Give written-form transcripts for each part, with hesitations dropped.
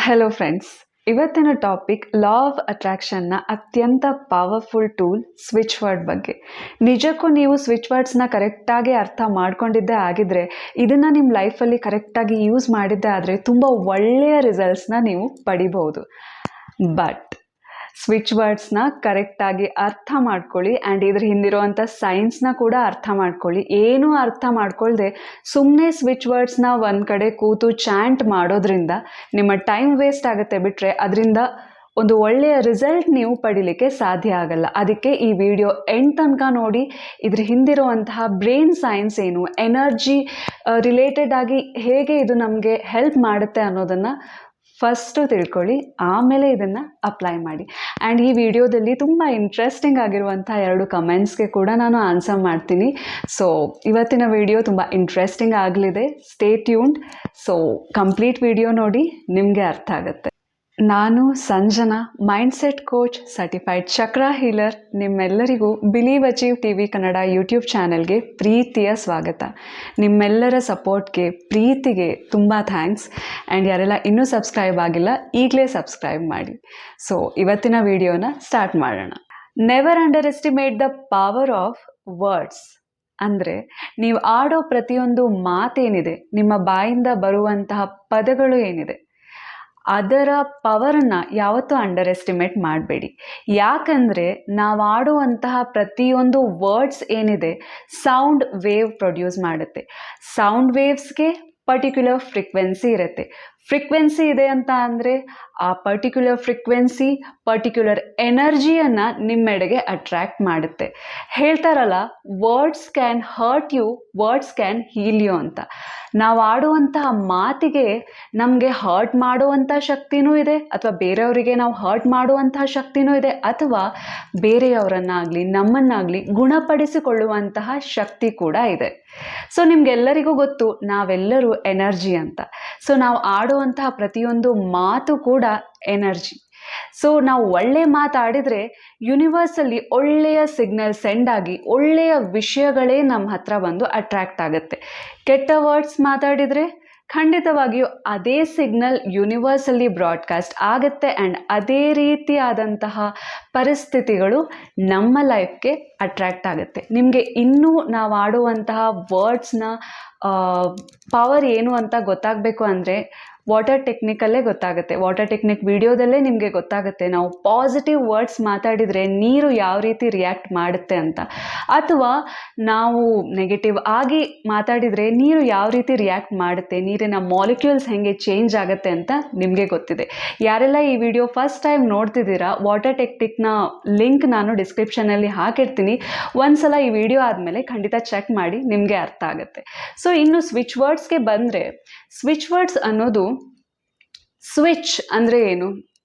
Hello friends, ಇವತ್ತಿನ topic law of ಅಟ್ರಾಕ್ಷನ್ನ ಅತ್ಯಂತ powerful tool switch word ಬಗ್ಗೆ. ನಿಜಕ್ಕೂ ನೀವು ಸ್ವಿಚ್ ವರ್ಡ್ಸ್ನ ಕರೆಕ್ಟಾಗಿ ಅರ್ಥ ಮಾಡ್ಕೊಂಡಿದ್ದೇ ಆಗಿದ್ರೆ, ಇದನ್ನು ನಿಮ್ಮ ಲೈಫಲ್ಲಿ ಕರೆಕ್ಟಾಗಿ ಯೂಸ್ ಮಾಡಿದ್ದೇ ಆದರೆ ತುಂಬ ಒಳ್ಳೆಯ ರಿಸಲ್ಟ್ಸ್ನ ನೀವು ಪಡಿಬಹುದು. ಬಟ್ ಸ್ವಿಚ್ ವರ್ಡ್ಸ್ನ ಕರೆಕ್ಟಾಗಿ ಅರ್ಥ ಮಾಡ್ಕೊಳ್ಳಿ ಆ್ಯಂಡ್ ಇದ್ರ ಹಿಂದಿರುವಂಥ ಸೈನ್ಸ್ನ ಕೂಡ ಅರ್ಥ ಮಾಡ್ಕೊಳ್ಳಿ. ಏನೂ ಅರ್ಥ ಮಾಡ್ಕೊಳ್ದೆ ಸುಮ್ಮನೆ ಸ್ವಿಚ್ ವರ್ಡ್ಸ್ನ ಒಂದು ಕಡೆ ಕೂತು ಚಾಂಟ್ ಮಾಡೋದ್ರಿಂದ ನಿಮ್ಮ ಟೈಮ್ ವೇಸ್ಟ್ ಆಗುತ್ತೆ ಬಿಟ್ಟರೆ ಅದರಿಂದ ಒಂದು ಒಳ್ಳೆಯ ರಿಸಲ್ಟ್ ನೀವು ಪಡಿಲಿಕ್ಕೆ ಸಾಧ್ಯ ಆಗಲ್ಲ. ಅದಕ್ಕೆ ಈ ವಿಡಿಯೋ ಎಂಡ್ ತನಕ ನೋಡಿ. ಇದ್ರ ಹಿಂದಿರುವಂತಹ ಬ್ರೈನ್ ಸೈನ್ಸ್ ಏನು, ಎನರ್ಜಿ ರಿಲೇಟೆಡ್ ಆಗಿ ಹೇಗೆ ಇದು ನಮಗೆ ಹೆಲ್ಪ್ ಮಾಡುತ್ತೆ ಅನ್ನೋದನ್ನು ಫಸ್ಟು ತಿಳ್ಕೊಳ್ಳಿ, ಆಮೇಲೆ ಇದನ್ನು ಅಪ್ಲೈ ಮಾಡಿ. ಆ್ಯಂಡ್ ಈ ವಿಡಿಯೋದಲ್ಲಿ ತುಂಬ ಇಂಟ್ರೆಸ್ಟಿಂಗ್ ಆಗಿರುವಂಥ 2 ಕಮೆಂಟ್ಸ್ಗೆ ಕೂಡ ನಾನು ಆನ್ಸರ್ ಮಾಡ್ತೀನಿ. ಸೊ ಇವತ್ತಿನ ವಿಡಿಯೋ ತುಂಬ ಇಂಟ್ರೆಸ್ಟಿಂಗ್ ಆಗಲಿದೆ. Stay tuned. So complete video ನೋಡಿ, ನಿಮಗೆ ಅರ್ಥ ಆಗುತ್ತೆ. ನಾನು ಸಂಜನಾ, ಮೈಂಡ್ಸೆಟ್ ಕೋಚ್, ಸರ್ಟಿಫೈಡ್ ಚಕ್ರ ಹೀಲರ್. ನಿಮ್ಮೆಲ್ಲರಿಗೂ believe achieve TV Kannada YouTube ಚಾನೆಲ್ಗೆ ಪ್ರೀತಿಯ ಸ್ವಾಗತ. ನಿಮ್ಮೆಲ್ಲರ ಸಪೋರ್ಟ್ಗೆ, ಪ್ರೀತಿಗೆ ತುಂಬ ಥ್ಯಾಂಕ್ಸ್. ಆ್ಯಂಡ್ ಯಾರೆಲ್ಲ ಇನ್ನೂ ಸಬ್ಸ್ಕ್ರೈಬ್ ಆಗಿಲ್ಲ, ಈಗಲೇ ಸಬ್ಸ್ಕ್ರೈಬ್ ಮಾಡಿ. ಸೊ ಇವತ್ತಿನ ವಿಡಿಯೋನ ಸ್ಟಾರ್ಟ್ ಮಾಡೋಣ. Never under estimate the power of words. ಅಂದರೆ ನೀವು ಆಡೋ ಪ್ರತಿಯೊಂದು ಮಾತೇನಿದೆ, ನಿಮ್ಮ ಬಾಯಿಂದ ಬರುವಂತಹ ಪದಗಳು ಏನಿದೆ, ಅದರ ಪವರನ್ನು ಯಾವತ್ತೂ ಅಂಡರ್ ಎಸ್ಟಿಮೇಟ್ ಮಾಡಬೇಡಿ. ಯಾಕಂದರೆ ನಾವು ಆಡುವಂತಹ ಪ್ರತಿಯೊಂದು ವರ್ಡ್ಸ್ ಏನಿದೆ ಸೌಂಡ್ ವೇವ್ ಪ್ರೊಡ್ಯೂಸ್ ಮಾಡುತ್ತೆ. ಸೌಂಡ್ ವೇವ್ಸ್ಗೆ ಪರ್ಟಿಕ್ಯುಲರ್ ಫ್ರೀಕ್ವೆನ್ಸಿ ಇರುತ್ತೆ. ಫ್ರೀಕ್ವೆನ್ಸಿ ಇದೆ ಅಂತ ಅಂದರೆ ಆ ಪರ್ಟಿಕ್ಯುಲರ್ ಫ್ರೀಕ್ವೆನ್ಸಿ ಪರ್ಟಿಕ್ಯುಲರ್ ಎನರ್ಜಿಯನ್ನು ನಿಮ್ಮೆಡೆಗೆ ಅಟ್ರ್ಯಾಕ್ಟ್ ಮಾಡುತ್ತೆ. ಹೇಳ್ತಾರಲ್ಲ, words can hurt you, words can heal you ಅಂತ. ನಾವು ಆಡುವಂತಹ ಮಾತಿಗೆ ನಮಗೆ ಹರ್ಟ್ ಮಾಡುವಂಥ ಶಕ್ತಿನೂ ಇದೆ, ಅಥವಾ ಬೇರೆಯವರಿಗೆ ನಾವು ಹರ್ಟ್ ಮಾಡುವಂತಹ ಶಕ್ತಿನೂ ಇದೆ, ಅಥವಾ ಬೇರೆಯವರನ್ನಾಗಲಿ ನಮ್ಮನ್ನಾಗಲಿ ಗುಣಪಡಿಸಿಕೊಳ್ಳುವಂತಹ ಶಕ್ತಿ ಕೂಡ ಇದೆ. ಸೊ ನಿಮಗೆಲ್ಲರಿಗೂ ಗೊತ್ತು, ನಾವೆಲ್ಲರೂ ಎನರ್ಜಿ ಅಂತ. ಸೊ ನಾವು ಆಡುವಂತಹ ಪ್ರತಿಯೊಂದು ಮಾತು ಕೂಡ ಎನರ್ಜಿ. ಸೊ ನಾವು ಒಳ್ಳೆ ಮಾತಾಡಿದರೆ ಯೂನಿವರ್ಸಲ್ಲಿ ಒಳ್ಳೆಯ ಸಿಗ್ನಲ್ ಸೆಂಡ್ ಆಗಿ ಒಳ್ಳೆಯ ವಿಷಯಗಳೇ ನಮ್ಮ ಹತ್ರ ಬಂದು ಅಟ್ರ್ಯಾಕ್ಟ್ ಆಗುತ್ತೆ. ಕೆಟ್ಟ ವರ್ಡ್ಸ್ ಮಾತಾಡಿದರೆ ಖಂಡಿತವಾಗಿಯೂ ಅದೇ ಸಿಗ್ನಲ್ ಯೂನಿವರ್ಸಲ್ಲಿ ಬ್ರಾಡ್ಕಾಸ್ಟ್ ಆಗುತ್ತೆ ಆ್ಯಂಡ್ ಅದೇ ರೀತಿಯಾದಂತಹ ಪರಿಸ್ಥಿತಿಗಳು ನಮ್ಮ ಲೈಫ್ಗೆ ಅಟ್ರ್ಯಾಕ್ಟ್ ಆಗುತ್ತೆ. ನಿಮಗೆ ಇನ್ನೂ ನಾವು ಆಡುವಂತಹ ವರ್ಡ್ಸ್ನ ಪವರ್ ಏನು ಅಂತ ಗೊತ್ತಾಗಬೇಕು ಅಂದರೆ ವಾಟರ್ ಟೆಕ್ನಿಕಲ್ಲೇ ಗೊತ್ತಾಗುತ್ತೆ. ವಾಟರ್ ಟೆಕ್ನಿಕ್ ವಿಡಿಯೋದಲ್ಲೇ ನಿಮಗೆ ಗೊತ್ತಾಗುತ್ತೆ ನಾವು ಪಾಸಿಟಿವ್ ವರ್ಡ್ಸ್ ಮಾತಾಡಿದರೆ ನೀರು ಯಾವ ರೀತಿ ರಿಯಾಕ್ಟ್ ಮಾಡುತ್ತೆ ಅಂತ, ಅಥವಾ ನಾವು ನೆಗೆಟಿವ್ ಆಗಿ ಮಾತಾಡಿದರೆ ನೀರು ಯಾವ ರೀತಿ ರಿಯಾಕ್ಟ್ ಮಾಡುತ್ತೆ, ನೀರಿನ ಮಾಲಿಕ್ಯೂಲ್ಸ್ ಹೇಗೆ ಚೇಂಜ್ ಆಗುತ್ತೆ ಅಂತ ನಿಮಗೆ ಗೊತ್ತಿದೆ. ಯಾರೆಲ್ಲ ಈ ವಿಡಿಯೋ ಫಸ್ಟ್ ಟೈಮ್ ನೋಡ್ತಿದ್ದೀರಾ, ವಾಟರ್ ಟೆಕ್ನಿಕ್ನ ಲಿಂಕ್ ನಾನು ಡಿಸ್ಕ್ರಿಪ್ಷನಲ್ಲಿ ಹಾಕಿರ್ತೀನಿ. ಒಂದ್ಸಲ ಈ ವಿಡಿಯೋ ಆದಮೇಲೆ ಖಂಡಿತ ಚೆಕ್ ಮಾಡಿ, ನಿಮಗೆ ಅರ್ಥ ಆಗುತ್ತೆ. ಸೊ ಇನ್ನು ಸ್ವಿಚ್ ವರ್ಡ್ಸ್ಗೆ ಬಂದರೆ, ಸ್ವಿಚ್ ವರ್ಡ್ಸ್ ಅನ್ನೋದು, ಸ್ವಿಚ್ ಅಂದರೆ ಏನು?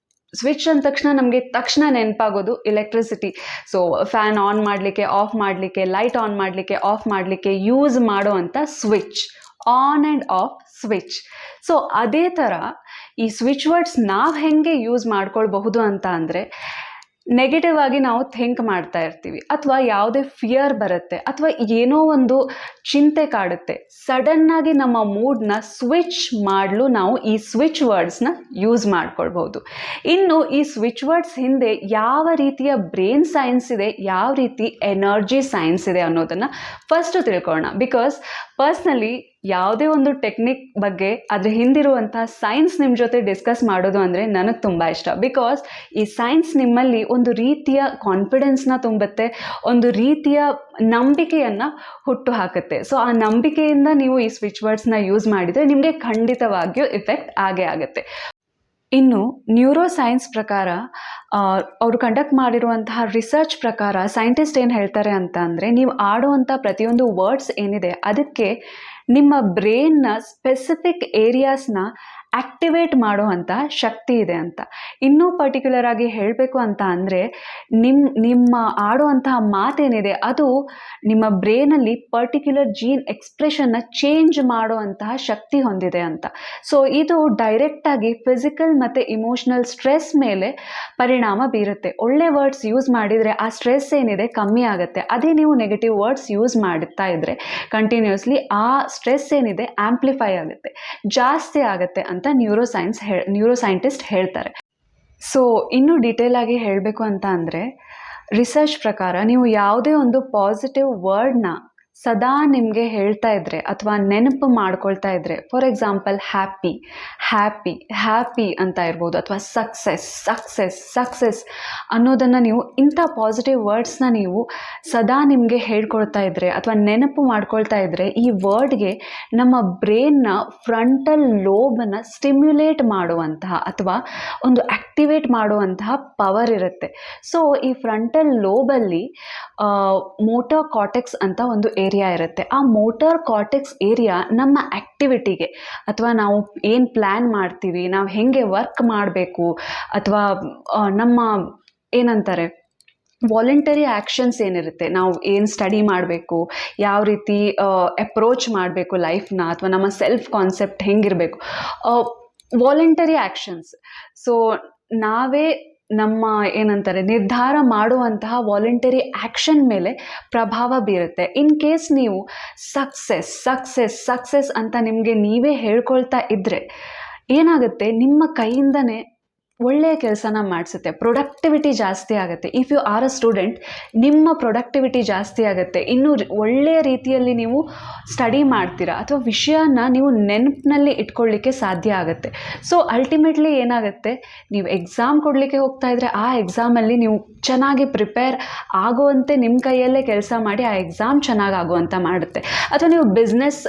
ಸ್ವಿಚ್ ಅಂದ ತಕ್ಷಣ ನೆನಪಾಗೋದು ಎಲೆಕ್ಟ್ರಿಸಿಟಿ. ಸೊ ಫ್ಯಾನ್ ಆನ್ ಮಾಡಲಿಕ್ಕೆ, ಆಫ್ ಮಾಡಲಿಕ್ಕೆ, ಲೈಟ್ ಆನ್ ಮಾಡಲಿಕ್ಕೆ, ಆಫ್ ಮಾಡಲಿಕ್ಕೆ ಯೂಸ್ ಮಾಡೋ ಅಂಥ switch, on and off switch. So ಅದೇ ಥರ ಈ ಸ್ವಿಚ್ ವರ್ಡ್ಸ್ ನಾವು ಹೇಗೆ ಯೂಸ್ ಮಾಡ್ಕೊಳ್ಬಹುದು ಅಂತ ಅಂದರೆ, ನೆಗೆಟಿವ್ ಆಗಿ ನಾವು ಥಿಂಕ್ ಮಾಡ್ತಾ ಇರ್ತೀವಿ, ಅಥವಾ ಯಾವುದೇ ಫಿಯರ್ ಬರುತ್ತೆ, ಅಥವಾ ಏನೋ ಒಂದು ಚಿಂತೆ ಕಾಡುತ್ತೆ, ಸಡನ್ನಾಗಿ ನಮ್ಮ ಮೂಡ್ನ ಸ್ವಿಚ್ ಮಾಡಲು ನಾವು ಈ ಸ್ವಿಚ್ ವರ್ಡ್ಸ್ನ ಯೂಸ್ ಮಾಡ್ಕೊಳ್ಬಹುದು. ಇನ್ನು ಈ ಸ್ವಿಚ್ ವರ್ಡ್ಸ್ ಹಿಂದೆ ಯಾವ ರೀತಿಯ ಬ್ರೈನ್ ಸೈನ್ಸ್ ಇದೆ, ಯಾವ ರೀತಿ ಎನರ್ಜಿ ಸೈನ್ಸ್ ಇದೆ ಅನ್ನೋದನ್ನು ಫಸ್ಟು ತಿಳ್ಕೊಳ್ಳೋಣ. ಬಿಕಾಸ್ ಪರ್ಸ್ನಲಿ ಯಾವುದೇ ಒಂದು ಟೆಕ್ನಿಕ್ ಬಗ್ಗೆ ಅದ್ರ ಹಿಂದಿರುವಂಥ ಸೈನ್ಸ್ ನಿಮ್ಮ ಜೊತೆ ಡಿಸ್ಕಸ್ ಮಾಡೋದು ಅಂದರೆ ನನಗೆ ತುಂಬ ಇಷ್ಟ. ಬಿಕಾಸ್ ಈ ಸೈನ್ಸ್ ನಿಮ್ಮಲ್ಲಿ ಒಂದು ರೀತಿಯ ಕಾನ್ಫಿಡೆನ್ಸ್ನ ತುಂಬುತ್ತೆ, ಒಂದು ರೀತಿಯ ನಂಬಿಕೆಯನ್ನು ಹುಟ್ಟು ಹಾಕುತ್ತೆ. ಸೊ ಆ ನಂಬಿಕೆಯಿಂದ ನೀವು ಈ ಸ್ವಿಚ್ ವರ್ಡ್ಸ್ನ ಯೂಸ್ ಮಾಡಿದರೆ ನಿಮಗೆ ಖಂಡಿತವಾಗಿಯೂ ಇಫೆಕ್ಟ್ ಆಗೇ ಆಗುತ್ತೆ. ಇನ್ನು ನ್ಯೂರೋ ಸೈನ್ಸ್ ಪ್ರಕಾರ, ಅವರು ಕಂಡಕ್ಟ್ ಮಾಡಿರುವಂತಹ ರಿಸರ್ಚ್ ಪ್ರಕಾರ ಸೈಂಟಿಸ್ಟ್ ಏನು ಹೇಳ್ತಾರೆ ಅಂತ ಅಂದರೆ, ನೀವು ಆಡುವಂಥ ಪ್ರತಿಯೊಂದು ವರ್ಡ್ಸ್ ಏನಿದೆ ಅದಕ್ಕೆ ನಿಮ್ಮ ಬ್ರೈನ್ನ ಸ್ಪೆಸಿಫಿಕ್ ಏರಿಯಾಸ್ನ ಆ್ಯಕ್ಟಿವೇಟ್ ಮಾಡುವಂಥ ಶಕ್ತಿ ಇದೆ ಅಂತ. ಇನ್ನೂ ಪರ್ಟಿಕ್ಯುಲರ್ ಆಗಿ ಹೇಳಬೇಕು ಅಂತ ಅಂದರೆ, ನಿಮ್ಮ ಆಡುವಂತಹ ಮಾತೇನಿದೆ ಅದು ನಿಮ್ಮ ಬ್ರೈನಲ್ಲಿ ಪರ್ಟಿಕ್ಯುಲರ್ ಜೀನ್ ಎಕ್ಸ್ಪ್ರೆಷನ್ನ ಚೇಂಜ್ ಮಾಡುವಂತಹ ಶಕ್ತಿ ಹೊಂದಿದೆ ಅಂತ. ಸೊ ಇದು ಡೈರೆಕ್ಟಾಗಿ ಫಿಸಿಕಲ್ ಮತ್ತು ಇಮೋಷ್ನಲ್ ಸ್ಟ್ರೆಸ್ ಮೇಲೆ ಪರಿಣಾಮ ಬೀರುತ್ತೆ. ಒಳ್ಳೆ ವರ್ಡ್ಸ್ ಯೂಸ್ ಮಾಡಿದರೆ ಆ ಸ್ಟ್ರೆಸ್ ಏನಿದೆ ಕಮ್ಮಿ ಆಗುತ್ತೆ. ಅದೇ ನೀವು ನೆಗೆಟಿವ್ ವರ್ಡ್ಸ್ ಯೂಸ್ ಮಾಡುತ್ತಾ ಇದ್ದರೆ ಕಂಟಿನ್ಯೂಸ್ಲಿ ಆ ಸ್ಟ್ರೆಸ್ ಏನಿದೆ ಆ್ಯಂಪ್ಲಿಫೈ ಆಗುತ್ತೆ, ಜಾಸ್ತಿ ಆಗುತ್ತೆ ಅಂತ ಅಂತ ನ್ಯೂರೋಸೈಂಟಿಸ್ಟ್ ಹೇಳ್ತಾರೆ. ಸೊ ಇನ್ನೂ ಡೀಟೇಲ್ ಆಗಿ ಹೇಳಬೇಕು ಅಂತ ಅಂದರೆ, ರಿಸರ್ಚ್ ಪ್ರಕಾರ ನೀವು ಯಾವುದೇ ಒಂದು ಪಾಸಿಟಿವ್ ವರ್ಡ್ನ ಸದಾ ನಿಮಗೆ ಹೇಳ್ತಾ ಇದ್ದರೆ ಅಥವಾ ನೆನಪು ಮಾಡ್ಕೊಳ್ತಾ ಇದ್ದರೆ, for example happy happy happy ಅಂತ ಇರ್ಬೋದು, ಅಥವಾ ಸಕ್ಸಸ್ ಸಕ್ಸಸ್ ಸಕ್ಸಸ್ ಅನ್ನೋದನ್ನು ನೀವು ಇಂಥ ಪಾಸಿಟಿವ್ ವರ್ಡ್ಸ್ನ ನೀವು ಸದಾ ನಿಮಗೆ ಹೇಳ್ಕೊಳ್ತಾ ಇದ್ದರೆ ಅಥವಾ ನೆನಪು ಮಾಡ್ಕೊಳ್ತಾ ಇದ್ದರೆ, ಈ ವರ್ಡ್ಗೆ ನಮ್ಮ ಬ್ರೈನ್ನ ಫ್ರಂಟಲ್ ಲೋಬನ್ನು ಸ್ಟಿಮ್ಯುಲೇಟ್ ಮಾಡುವಂತಹ ಅಥವಾ ಒಂದು ಆಕ್ಟಿವೇಟ್ ಮಾಡುವಂತಹ ಪವರ್ ಇರುತ್ತೆ. ಸೊ ಈ ಫ್ರಂಟಲ್ ಲೋಬಲ್ಲಿ ಮೋಟಾರ್ ಕಾರ್ಟೆಕ್ಸ್ ಅಂತ ಒಂದು ಏರಿಯಾ ಇರುತ್ತೆ. ಆ ಮೋಟಾರ್ ಕಾರ್ಟೆಕ್ಸ್ ಏರಿಯಾ ನಮ್ಮ ಆ್ಯಕ್ಟಿವಿಟಿಗೆ ಅಥವಾ ನಾವು ಏನು ಪ್ಲ್ಯಾನ್ ಮಾಡ್ತೀವಿ, ನಾವು ಹೇಗೆ ವರ್ಕ್ ಮಾಡಬೇಕು, ಅಥವಾ ನಮ್ಮ ಏನಂತಾರೆ ವಾಲಂಟರಿ ಆ್ಯಕ್ಷನ್ಸ್ ಏನಿರುತ್ತೆ, ನಾವು ಏನು ಸ್ಟಡಿ ಮಾಡಬೇಕು, ಯಾವ ರೀತಿ ಅಪ್ರೋಚ್ ಮಾಡಬೇಕು ಲೈಫ್ನ, ಅಥವಾ ನಮ್ಮ ಸೆಲ್ಫ್ ಕಾನ್ಸೆಪ್ಟ್ ಹೆಂಗಿರಬೇಕು, ವಾಲಂಟರಿ ಆ್ಯಕ್ಷನ್ಸ್. ಸೊ ನಾವೇ ನಮ್ಮ ಏನಂತಾರೆ ನಿರ್ಧಾರ ಮಾಡುವಂತಹ ವಾಲಂಟರಿ ಆ್ಯಕ್ಷನ್ ಮೇಲೆ ಪ್ರಭಾವ ಬೀರುತ್ತೆ. ಇನ್ ಕೇಸ್ ನೀವು ಸಕ್ಸಸ್ ಸಕ್ಸಸ್ ಸಕ್ಸಸ್ ಅಂತ ನಿಮಗೆ ನೀವೇ ಹೇಳ್ಕೊಳ್ತಾ ಇದ್ದರೆ ಏನಾಗುತ್ತೆ, ನಿಮ್ಮ ಕೈಯಿಂದನೇ ಒಳ್ಳೆಯ ಕೆಲಸನ ಮಾಡಿಸುತ್ತೆ, ಪ್ರೊಡಕ್ಟಿವಿಟಿ ಜಾಸ್ತಿ ಆಗುತ್ತೆ. If you are a student, ನಿಮ್ಮ ಪ್ರೊಡಕ್ಟಿವಿಟಿ ಜಾಸ್ತಿ ಆಗುತ್ತೆ, ಇನ್ನೂ ಒಳ್ಳೆಯ ರೀತಿಯಲ್ಲಿ ನೀವು ಸ್ಟಡಿ ಮಾಡ್ತೀರಾ, ಅಥವಾ ವಿಷಯನ ನೀವು ನೆನಪಿನಲ್ಲಿ ಇಟ್ಕೊಳ್ಳಿಕ್ಕೆ ಸಾಧ್ಯ ಆಗುತ್ತೆ. ಸೊ ಅಲ್ಟಿಮೇಟ್ಲಿ ಏನಾಗುತ್ತೆ, ನೀವು ಎಕ್ಸಾಮ್ ಕೊಡಲಿಕ್ಕೆ ಹೋಗ್ತಾ ಇದ್ದರೆ ಆ ಎಕ್ಸಾಮಲ್ಲಿ ನೀವು ಚೆನ್ನಾಗಿ ಪ್ರಿಪೇರ್ ಆಗುವಂತೆ ನಿಮ್ಮ ಕೈಯಲ್ಲೇ ಕೆಲಸ ಮಾಡಿ ಆ ಎಕ್ಸಾಮ್ ಚೆನ್ನಾಗಿ ಆಗುವಂಥ ಮಾಡುತ್ತೆ. ಅಥವಾ ನೀವು ಬಿಸ್ನೆಸ್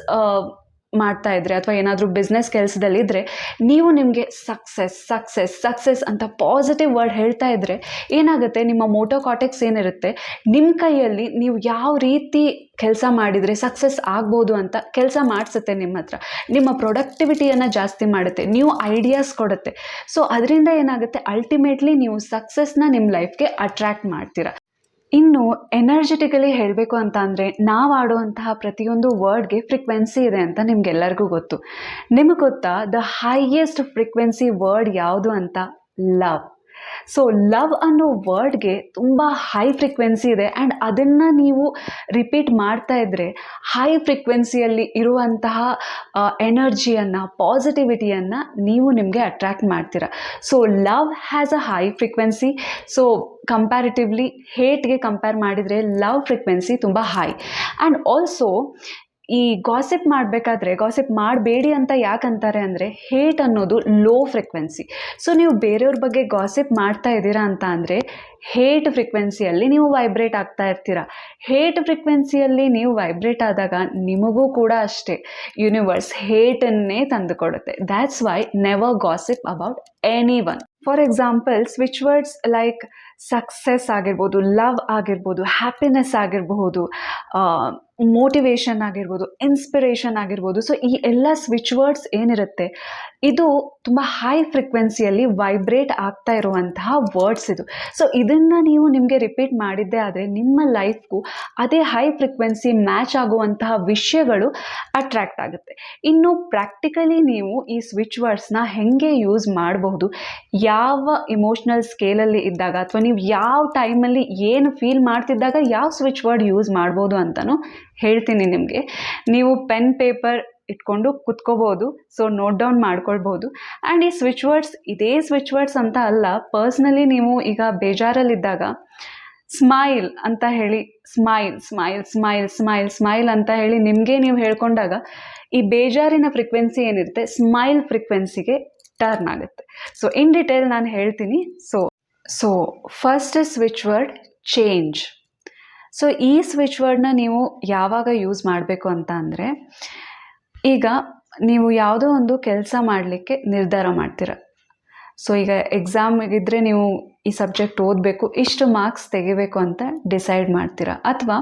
ಮಾಡ್ತಾ ಇದ್ರೆ ಅಥವಾ ಏನಾದರೂ ಬಿಸ್ನೆಸ್ ಕೆಲಸದಲ್ಲಿದ್ದರೆ ನೀವು ನಿಮಗೆ ಸಕ್ಸಸ್ ಸಕ್ಸಸ್ ಸಕ್ಸಸ್ ಅಂತ ಪಾಸಿಟಿವ್ ವರ್ಡ್ ಹೇಳ್ತಾ ಇದ್ದರೆ ಏನಾಗುತ್ತೆ, ನಿಮ್ಮ ಮೋಟೋ ಕಾರ್ಟೆಕ್ಸ್ ಏನಿರುತ್ತೆ ನಿಮ್ಮ ಕೈಯಲ್ಲಿ ನೀವು ಯಾವ ರೀತಿ ಕೆಲಸ ಮಾಡಿದರೆ ಸಕ್ಸಸ್ ಆಗ್ಬೋದು ಅಂತ ಕೆಲಸ ಮಾಡಿಸುತ್ತೆ. ನಿಮ್ಮ ಹತ್ರ ನಿಮ್ಮ ಪ್ರೊಡಕ್ಟಿವಿಟಿಯನ್ನು ಜಾಸ್ತಿ ಮಾಡುತ್ತೆ, ನ್ಯೂ ಐಡಿಯಾಸ್ ಕೊಡುತ್ತೆ. ಸೊ ಅದರಿಂದ ಏನಾಗುತ್ತೆ, ಅಲ್ಟಿಮೇಟ್ಲಿ ನೀವು ಸಕ್ಸಸ್ನ ನಿಮ್ಮ ಲೈಫ್ಗೆ ಅಟ್ರ್ಯಾಕ್ಟ್ ಮಾಡ್ತೀರಾ. ಇನ್ನು ಎನರ್ಜೆಟಿಕಲಿ ಹೇಳಬೇಕು ಅಂತ ಅಂದರೆ, ನಾವು ಆಡುವಂತಹ ಪ್ರತಿಯೊಂದು ವರ್ಡ್ಗೆ ಫ್ರೀಕ್ವೆನ್ಸಿ ಇದೆ ಅಂತ ನಿಮಗೆಲ್ಲರಿಗೂ ಗೊತ್ತು. ನಿಮಗೆ ಗೊತ್ತಾ ದ ಹೈಯೆಸ್ಟ್ ಫ್ರೀಕ್ವೆನ್ಸಿ ವರ್ಡ್ ಯಾವುದು ಅಂತ? ಲವ್. ಸೊ ಲವ್ ಅನ್ನೋ ವರ್ಡ್ಗೆ ತುಂಬ ಹೈ ಫ್ರೀಕ್ವೆನ್ಸಿ ಇದೆ, ಆ್ಯಂಡ್ ಅದನ್ನು ನೀವು ರಿಪೀಟ್ ಮಾಡ್ತಾ ಇದ್ದರೆ ಹೈ ಫ್ರೀಕ್ವೆನ್ಸಿಯಲ್ಲಿ ಇರುವಂತಹ ಎನರ್ಜಿಯನ್ನು, ಪಾಸಿಟಿವಿಟಿಯನ್ನು ನೀವು ನಿಮಗೆ ಅಟ್ರ್ಯಾಕ್ಟ್ ಮಾಡ್ತೀರಾ. So love has a high frequency. So comparatively ಹೇಟ್ಗೆ ಕಂಪೇರ್ ಮಾಡಿದರೆ ಲವ್ ಫ್ರೀಕ್ವೆನ್ಸಿ ತುಂಬ ಹೈ. ಆ್ಯಂಡ್ ಆಲ್ಸೋ ಈ ಗಾಸಿಪ್ ಮಾಡಬೇಕಾದ್ರೆ ಗಾಸಿಪ್ ಮಾಡಬೇಡಿ ಅಂತ ಯಾಕಂತಾರೆ ಅಂದರೆ, ಹೇಟ್ ಅನ್ನೋದು ಲೋ ಫ್ರೀಕ್ವೆನ್ಸಿ. ಸೊ ನೀವು ಬೇರೆಯವ್ರ ಬಗ್ಗೆ ಗಾಸಿಪ್ ಮಾಡ್ತಾ ಇದ್ದೀರಾ ಅಂತ ಅಂದರೆ ಹೇಟ್ ಫ್ರೀಕ್ವೆನ್ಸಿಯಲ್ಲಿ ನೀವು ವೈಬ್ರೇಟ್ ಆಗ್ತಾ ಇರ್ತೀರ. ಹೇಟ್ ಫ್ರೀಕ್ವೆನ್ಸಿಯಲ್ಲಿ ನೀವು ವೈಬ್ರೇಟ್ ಆದಾಗ ನಿಮಗೂ ಕೂಡ ಅಷ್ಟೇ ಯೂನಿವರ್ಸ್ ಹೇಟನ್ನೇ ತಂದುಕೊಡುತ್ತೆ. That's why never gossip about anyone. For example, switch words like success ಆಗಿರ್ಬೋದು, ಲವ್ ಆಗಿರ್ಬೋದು, ಹ್ಯಾಪಿನೆಸ್ ಆಗಿರಬಹುದು, ಮೋಟಿವೇಶನ್ ಆಗಿರ್ಬೋದು, ಇನ್ಸ್ಪಿರೇಷನ್ ಆಗಿರ್ಬೋದು. ಸೊ ಈ ಎಲ್ಲ ಸ್ವಿಚ್ ವರ್ಡ್ಸ್ ಏನಿರುತ್ತೆ ಇದು ತುಂಬ ಹೈ ಫ್ರೀಕ್ವೆನ್ಸಿಯಲ್ಲಿ ವೈಬ್ರೇಟ್ ಆಗ್ತಾ ಇರುವಂತಹ ವರ್ಡ್ಸ್ ಇದು. ಸೊ ಇದನ್ನು ನೀವು ನಿಮಗೆ ರಿಪೀಟ್ ಮಾಡಿದ್ದೇ ಆದರೆ ನಿಮ್ಮ ಲೈಫ್ಗೂ ಅದೇ ಹೈ ಫ್ರೀಕ್ವೆನ್ಸಿ ಮ್ಯಾಚ್ ಆಗುವಂತಹ ವಿಷಯಗಳು ಅಟ್ರ್ಯಾಕ್ಟ್ ಆಗುತ್ತೆ. ಇನ್ನು ಪ್ರಾಕ್ಟಿಕಲಿ ನೀವು ಈ ಸ್ವಿಚ್ ವರ್ಡ್ಸ್ನ ಹೇಗೆ ಯೂಸ್ ಮಾಡಬಹುದು, ಯಾವ ಇಮೋಷ್ನಲ್ ಸ್ಕೇಲಲ್ಲಿ ಇದ್ದಾಗ ಅಥವಾ ನೀವು ಯಾವ ಟೈಮಲ್ಲಿ ಏನು ಫೀಲ್ ಮಾಡ್ತಿದ್ದಾಗ ಯಾವ ಸ್ವಿಚ್ ವರ್ಡ್ ಯೂಸ್ ಮಾಡ್ಬೋದು ಅಂತಲೂ ಹೇಳ್ತೀನಿ ನಿಮಗೆ. ನೀವು ಪೆನ್ ಪೇಪರ್ ಇಟ್ಕೊಂಡು ಕುತ್ಕೋಬೋದು, ಸೊ ನೋಟ್ ಡೌನ್ ಮಾಡ್ಕೊಳ್ಬೋದು. ಆ್ಯಂಡ್ ಈ ಸ್ವಿಚ್ ವರ್ಡ್ಸ್ ಇದೇ ಸ್ವಿಚ್ ವರ್ಡ್ಸ್ ಅಂತ ಅಲ್ಲ, ಪರ್ಸ್ನಲಿ ನೀವು ಈಗ ಬೇಜಾರಲ್ಲಿದ್ದಾಗ ಸ್ಮೈಲ್ ಅಂತ ಹೇಳಿ, smile smile smile smile smile ಅಂತ ಹೇಳಿ ನಿಮಗೆ ನೀವು ಹೇಳ್ಕೊಂಡಾಗ ಈ ಬೇಜಾರಿನ ಫ್ರೀಕ್ವೆನ್ಸಿ ಏನಿರುತ್ತೆ ಸ್ಮೈಲ್ ಫ್ರೀಕ್ವೆನ್ಸಿಗೆ ಟರ್ನ್ ಆಗುತ್ತೆ. ಸೊ ಇನ್ ಡಿಟೇಲ್ ನಾನು ಹೇಳ್ತೀನಿ. So first switch word change. So ಈ ಸ್ವಿಚ್ ವರ್ಡ್ನ ನೀವು ಯಾವಾಗ ಯೂಸ್ ಮಾಡಬೇಕು ಅಂತ ಅಂದರೆ, ಈಗ ನೀವು ಯಾವುದೋ ಒಂದು ಕೆಲಸ ಮಾಡಲಿಕ್ಕೆ ನಿರ್ಧಾರ ಮಾಡ್ತೀರ. ಸೊ ಈಗ ಎಕ್ಸಾಮಿಗಿದ್ರೆ ನೀವು ಈ ಸಬ್ಜೆಕ್ಟ್ ಓದಬೇಕು, ಇಷ್ಟು ಮಾರ್ಕ್ಸ್ ತೆಗಿಬೇಕು ಅಂತ ಡಿಸೈಡ್ ಮಾಡ್ತೀರಾ. ಅಥವಾ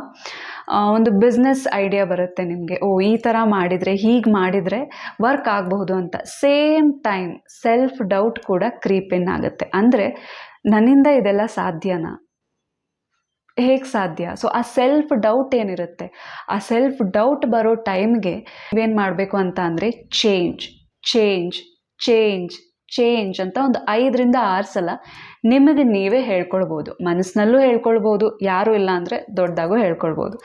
ಒಂದು ಬಿಸ್ನೆಸ್ ಐಡಿಯಾ ಬರುತ್ತೆ ನಿಮಗೆ, ಈ ಥರ ಮಾಡಿದರೆ, ಹೀಗೆ ಮಾಡಿದರೆ ವರ್ಕ್ ಆಗಬಹುದು ಅಂತ. ಸೇಮ್ ಟೈಮ್ ಸೆಲ್ಫ್ ಡೌಟ್ ಕೂಡ ಕ್ರೀಪ್ ಇನ್ ಆಗುತ್ತೆ. ಅಂದರೆ ನನ್ನಿಂದ ಇದೆಲ್ಲ ಸಾಧ್ಯನಾ, ಹೇಗೆ ಸಾಧ್ಯ? ಸೊ ಆ ಸೆಲ್ಫ್ ಡೌಟ್ ಏನಿರುತ್ತೆ, ಆ ಸೆಲ್ಫ್ ಡೌಟ್ ಬರೋ ಟೈಮ್ಗೆ ನೀವೇನು ಮಾಡಬೇಕು ಅಂತ ಅಂದರೆ ಚೇಂಜ್ ಚೇಂಜ್ ಚೇಂಜ್ ಚೇಂಜ್ ಅಂತ ಒಂದು 5ರಿಂದ 6 ಸಲ ನಿಮಗೆ ನೀವೇ ಹೇಳ್ಕೊಳ್ಬೋದು. ಮನಸ್ಸಿನಲ್ಲೂ ಹೇಳ್ಕೊಳ್ಬೋದು, ಯಾರೂ ಇಲ್ಲ ಅಂದರೆ ದೊಡ್ಡದಾಗೂ ಹೇಳ್ಕೊಳ್ಬೋದು.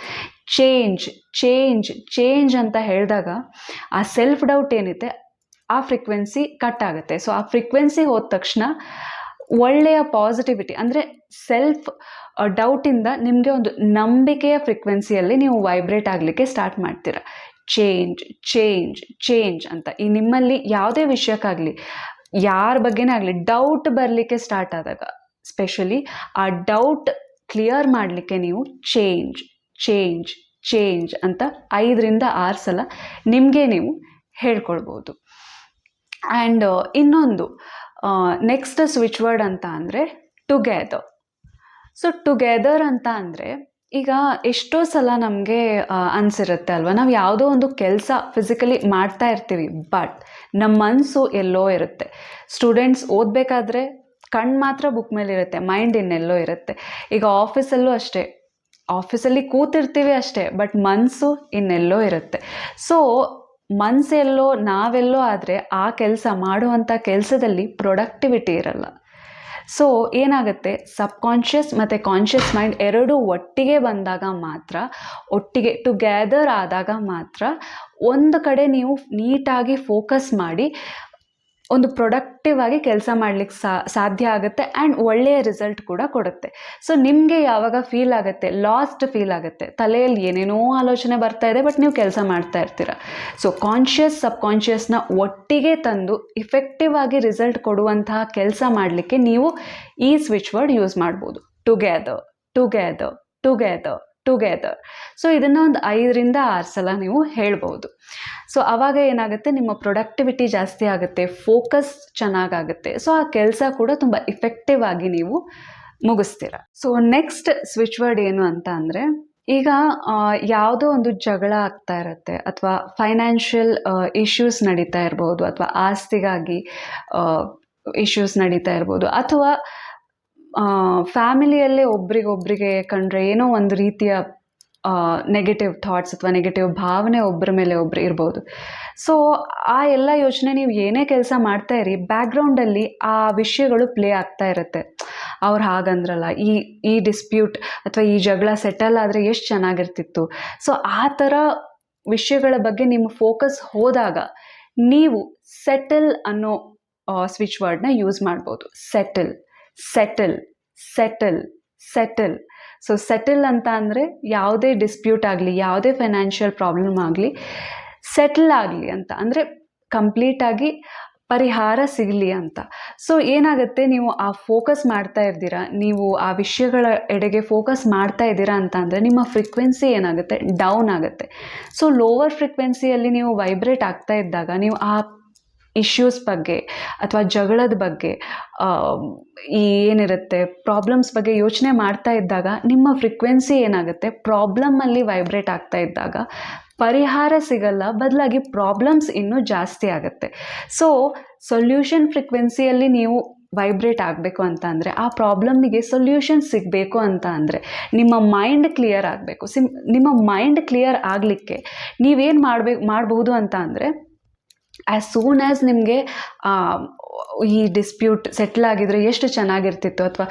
ಚೇಂಜ್ ಚೇಂಜ್ ಚೇಂಜ್ ಅಂತ ಹೇಳಿದಾಗ ಆ ಸೆಲ್ಫ್ ಡೌಟ್ ಏನಿದೆ ಆ ಫ್ರೀಕ್ವೆನ್ಸಿ ಕಟ್ ಆಗುತ್ತೆ. ಸೊ ಆ ಫ್ರೀಕ್ವೆನ್ಸಿ ಹೋದ ತಕ್ಷಣ ಒಳ್ಳೆಯ ಪಾಸಿಟಿವಿಟಿ ಅಂದರೆ ಸೆಲ್ಫ್ ಡೌಟಿಂದ ನಿಮಗೆ ಒಂದು ನಂಬಿಕೆಯ ಫ್ರೀಕ್ವೆನ್ಸಿಯಲ್ಲಿ ನೀವು ವೈಬ್ರೇಟ್ ಆಗಲಿಕ್ಕೆ ಸ್ಟಾರ್ಟ್ ಮಾಡ್ತೀರಾ. ಚೇಂಜ್ ಚೇಂಜ್ ಚೇಂಜ್ ಅಂತ ಈ ನಿಮ್ಮಲ್ಲಿ ಯಾವುದೇ ವಿಷಯಕ್ಕಾಗಲಿ, ಯಾರ ಬಗ್ಗೆನೇ ಆಗಲಿ ಡೌಟ್ ಬರಲಿಕ್ಕೆ ಸ್ಟಾರ್ಟ್ ಆದಾಗ, ಸ್ಪೆಷಲಿ ಆ ಡೌಟ್ ಕ್ಲಿಯರ್ ಮಾಡಲಿಕ್ಕೆ ನೀವು ಚೇಂಜ್ ಚೇಂಜ್ ಚೇಂಜ್ ಅಂತ 5ರಿಂದ 6 ಸಲ ನಿಮಗೆ ನೀವು ಹೇಳ್ಕೊಳ್ಬೋದು. ಆ್ಯಂಡ್ ಇನ್ನೊಂದು ನೆಕ್ಸ್ಟ್ ಸ್ವಿಚ್ ವರ್ಡ್ ಅಂತ ಅಂದರೆ ಟುಗೆದರ್. ಸೊ ಟುಗೆದರ್ ಅಂತ ಅಂದರೆ ಈಗ ಎಷ್ಟೋ ಸಲ ನಮಗೆ ಅನಿಸಿರುತ್ತೆ ಅಲ್ವಾ, ನಾವು ಯಾವುದೋ ಒಂದು ಕೆಲಸ ಫಿಸಿಕಲಿ ಮಾಡ್ತಾ ಇರ್ತೀವಿ, ಬಟ್ ನಮ್ಮ ಮನಸ್ಸು ಎಲ್ಲೋ ಇರುತ್ತೆ. ಸ್ಟೂಡೆಂಟ್ಸ್ ಓದಬೇಕಾದ್ರೆ ಕಣ್ಣು ಮಾತ್ರ ಬುಕ್ ಮೇಲೆ ಇರುತ್ತೆ, ಮೈಂಡ್ ಇನ್ನೆಲ್ಲೋ ಇರುತ್ತೆ. ಈಗ ಆಫೀಸಲ್ಲೂ ಅಷ್ಟೇ, ಆಫೀಸಲ್ಲಿ ಕೂತಿರ್ತೀವಿ ಅಷ್ಟೇ, ಬಟ್ ಮನಸ್ಸು ಇನ್ನೆಲ್ಲೋ ಇರುತ್ತೆ. ಸೊ ಮನಸ್ಸೆಲ್ಲೋ ನಾವೆಲ್ಲೋ ಆದರೆ ಆ ಕೆಲಸ ಮಾಡುವಂಥ ಕೆಲಸದಲ್ಲಿ ಪ್ರೊಡಕ್ಟಿವಿಟಿ ಇರಲ್ಲ. ಸೊ ಏನಾಗುತ್ತೆ, ಸಬ್ಕಾನ್ಷಿಯಸ್ ಮತ್ತು ಕಾನ್ಷಿಯಸ್ ಮೈಂಡ್ ಎರಡೂ ಒಟ್ಟಿಗೆ ಬಂದಾಗ ಮಾತ್ರ, ಒಟ್ಟಿಗೆ ಟುಗೆದರ್ ಆದಾಗ ಮಾತ್ರ ಒಂದು ಕಡೆ ನೀವು ನೀಟಾಗಿ ಫೋಕಸ್ ಮಾಡಿ ಒಂದು ಪ್ರೊಡಕ್ಟಿವ್ ಆಗಿ ಕೆಲಸ ಮಾಡಲಿಕ್ಕೆ ಸಾಧ್ಯ ಆಗುತ್ತೆ ಆ್ಯಂಡ್ ಒಳ್ಳೆಯ ರಿಸಲ್ಟ್ ಕೂಡ ಕೊಡುತ್ತೆ. ಸೊ ನಿಮಗೆ ಯಾವಾಗ ಫೀಲ್ ಆಗುತ್ತೆ, ಲಾಸ್ಟ್ ಫೀಲ್ ಆಗುತ್ತೆ, ತಲೆಯಲ್ಲಿ ಏನೇನೋ ಆಲೋಚನೆ ಬರ್ತಾ ಇದೆ, ಬಟ್ ನೀವು ಕೆಲಸ ಮಾಡ್ತಾ ಇರ್ತೀರ. ಸೊ ಕಾನ್ಷಿಯಸ್ ಸಬ್ಕಾನ್ಷಿಯಸ್ನ ಒಟ್ಟಿಗೆ ತಂದು ಇಫೆಕ್ಟಿವ್ ಆಗಿ ರಿಸಲ್ಟ್ ಕೊಡುವಂತಹ ಕೆಲಸ ಮಾಡಲಿಕ್ಕೆ ನೀವು ಈ ಸ್ವಿಚ್ ವರ್ಡ್ ಯೂಸ್ ಮಾಡ್ಬೋದು. Together together together together. So ಇದನ್ನು ಒಂದು 5ರಿಂದ 6 ಸಲ ನೀವು ಹೇಳ್ಬೋದು. ಸೊ ಆವಾಗ ಏನಾಗುತ್ತೆ, ನಿಮ್ಮ ಪ್ರೊಡಕ್ಟಿವಿಟಿ ಜಾಸ್ತಿ ಆಗುತ್ತೆ, ಫೋಕಸ್ ಚೆನ್ನಾಗಾಗುತ್ತೆ. ಸೊ ಆ ಕೆಲಸ ಕೂಡ ತುಂಬ ಇಫೆಕ್ಟಿವ್ ಆಗಿ ನೀವು ಮುಗಿಸ್ತೀರ. ಸೊ ನೆಕ್ಸ್ಟ್ ಸ್ವಿಚ್ ವರ್ಡ್ ಏನು ಅಂತ ಅಂದರೆ, ಈಗ ಯಾವುದೋ ಒಂದು ಜಗಳ ಆಗ್ತಾ ಇರುತ್ತೆ, ಅಥವಾ ಫೈನಾನ್ಷಿಯಲ್ ಇಶ್ಯೂಸ್ ನಡೀತಾ ಇರ್ಬೋದು, ಅಥವಾ ಆಸ್ತಿಗಾಗಿ ಇಶ್ಯೂಸ್ ನಡೀತಾ ಇರ್ಬೋದು, ಅಥವಾ ಫ್ಯಾಮಿಲಿಯಲ್ಲೇ ಒಬ್ರಿಗೊಬ್ರಿಗೆ ಕಂಡ್ರೆ ಏನೋ ಒಂದು ರೀತಿಯ ನೆಗೆಟಿವ್ ಥಾಟ್ಸ್ ಅಥವಾ ನೆಗೆಟಿವ್ ಭಾವನೆ ಒಬ್ಬರ ಮೇಲೆ ಒಬ್ರು ಇರ್ಬೋದು. ಸೊ ಆ ಎಲ್ಲ ಯೋಚನೆ, ನೀವು ಏನೇ ಕೆಲಸ ಮಾಡ್ತಾ ಇರಿ, ಬ್ಯಾಕ್ಗ್ರೌಂಡಲ್ಲಿ ಆ ವಿಷಯಗಳು ಪ್ಲೇ ಆಗ್ತಾ ಇರುತ್ತೆ. ಅವ್ರು ಹಾಗಂದ್ರಲ್ಲ, ಈ ಡಿಸ್ಪ್ಯೂಟ್ ಅಥವಾ ಈ ಜಗಳ ಸೆಟಲ್ ಆದರೆ ಎಷ್ಟು ಚೆನ್ನಾಗಿರ್ತಿತ್ತು. ಸೊ ಆ ಥರ ವಿಷಯಗಳ ಬಗ್ಗೆ ನಿಮ್ಮ ಫೋಕಸ್ ಹೋದಾಗ ನೀವು ಸೆಟಲ್ ಅನ್ನೋ ಸ್ವಿಚ್ ವರ್ಡ್ನ ಯೂಸ್ ಮಾಡ್ಬೋದು. Settle settle settle settle. So settle ಅಂತ ಅಂದರೆ ಯಾವುದೇ ಡಿಸ್ಪ್ಯೂಟ್ ಆಗಲಿ, ಯಾವುದೇ ಫೈನಾನ್ಷಿಯಲ್ ಪ್ರಾಬ್ಲಮ್ ಆಗಲಿ ಸೆಟಲ್ ಆಗಲಿ ಅಂತ, ಅಂದರೆ ಕಂಪ್ಲೀಟಾಗಿ ಪರಿಹಾರ ಸಿಗಲಿ ಅಂತ. ಸೊ ಏನಾಗುತ್ತೆ, ನೀವು ಆ ಫೋಕಸ್ ಮಾಡ್ತಾ ಇರ್ತೀರಾ, ನೀವು ಆ ವಿಷಯಗಳ ಎಡೆಗೆ ಫೋಕಸ್ ಮಾಡ್ತಾ ಇದ್ದೀರಾ ಅಂತ ಅಂದರೆ ನಿಮ್ಮ ಫ್ರೀಕ್ವೆನ್ಸಿ ಏನಾಗುತ್ತೆ, ಡೌನ್ ಆಗುತ್ತೆ. ಸೊ ಲೋವರ್ ಫ್ರೀಕ್ವೆನ್ಸಿಯಲ್ಲಿ ನೀವು ವೈಬ್ರೇಟ್ ಆಗ್ತಾ ಇದ್ದಾಗ, ನೀವು ಆ ಇಶ್ಯೂಸ್ ಬಗ್ಗೆ ಅಥವಾ ಜಗಳದ ಬಗ್ಗೆ, ಈ ಏನಿರುತ್ತೆ ಪ್ರಾಬ್ಲಮ್ಸ್ ಬಗ್ಗೆ ಯೋಚನೆ ಮಾಡ್ತಾ ಇದ್ದಾಗ ನಿಮ್ಮ ಫ್ರೀಕ್ವೆನ್ಸಿ ಏನಾಗುತ್ತೆ, ಪ್ರಾಬ್ಲಮ್ಮಲ್ಲಿ ವೈಬ್ರೇಟ್ ಆಗ್ತಾ ಇದ್ದಾಗ ಪರಿಹಾರ ಸಿಗಲ್ಲ, ಬದಲಾಗಿ ಪ್ರಾಬ್ಲಮ್ಸ್ ಇನ್ನೂ ಜಾಸ್ತಿ ಆಗುತ್ತೆ. ಸೊ ಸೊಲ್ಯೂಷನ್ ಫ್ರೀಕ್ವೆನ್ಸಿಯಲ್ಲಿ ನೀವು ವೈಬ್ರೇಟ್ ಆಗಬೇಕು ಅಂತ ಅಂದರೆ, ಆ ಪ್ರಾಬ್ಲಮ್ಮಿಗೆ ಸೊಲ್ಯೂಷನ್ ಸಿಗಬೇಕು ಅಂತ ಅಂದರೆ ನಿಮ್ಮ ಮೈಂಡ್ ಕ್ಲಿಯರ್ ಆಗಬೇಕು. ನಿಮ್ಮ ಮೈಂಡ್ ಕ್ಲಿಯರ್ ಆಗಲಿಕ್ಕೆ ನೀವೇನು ಮಾಡಬಹುದು ಅಂತ ಅಂದರೆ, ಆ್ಯಸ್ ಸೂನ್ ಆ್ಯಸ್ ನಿಮಗೆ ಈ ಡಿಸ್ಪ್ಯೂಟ್ ಸೆಟ್ಲ್ ಆಗಿದ್ರೆ ಎಷ್ಟು ಚೆನ್ನಾಗಿರ್ತಿತ್ತು, ಅಥವಾ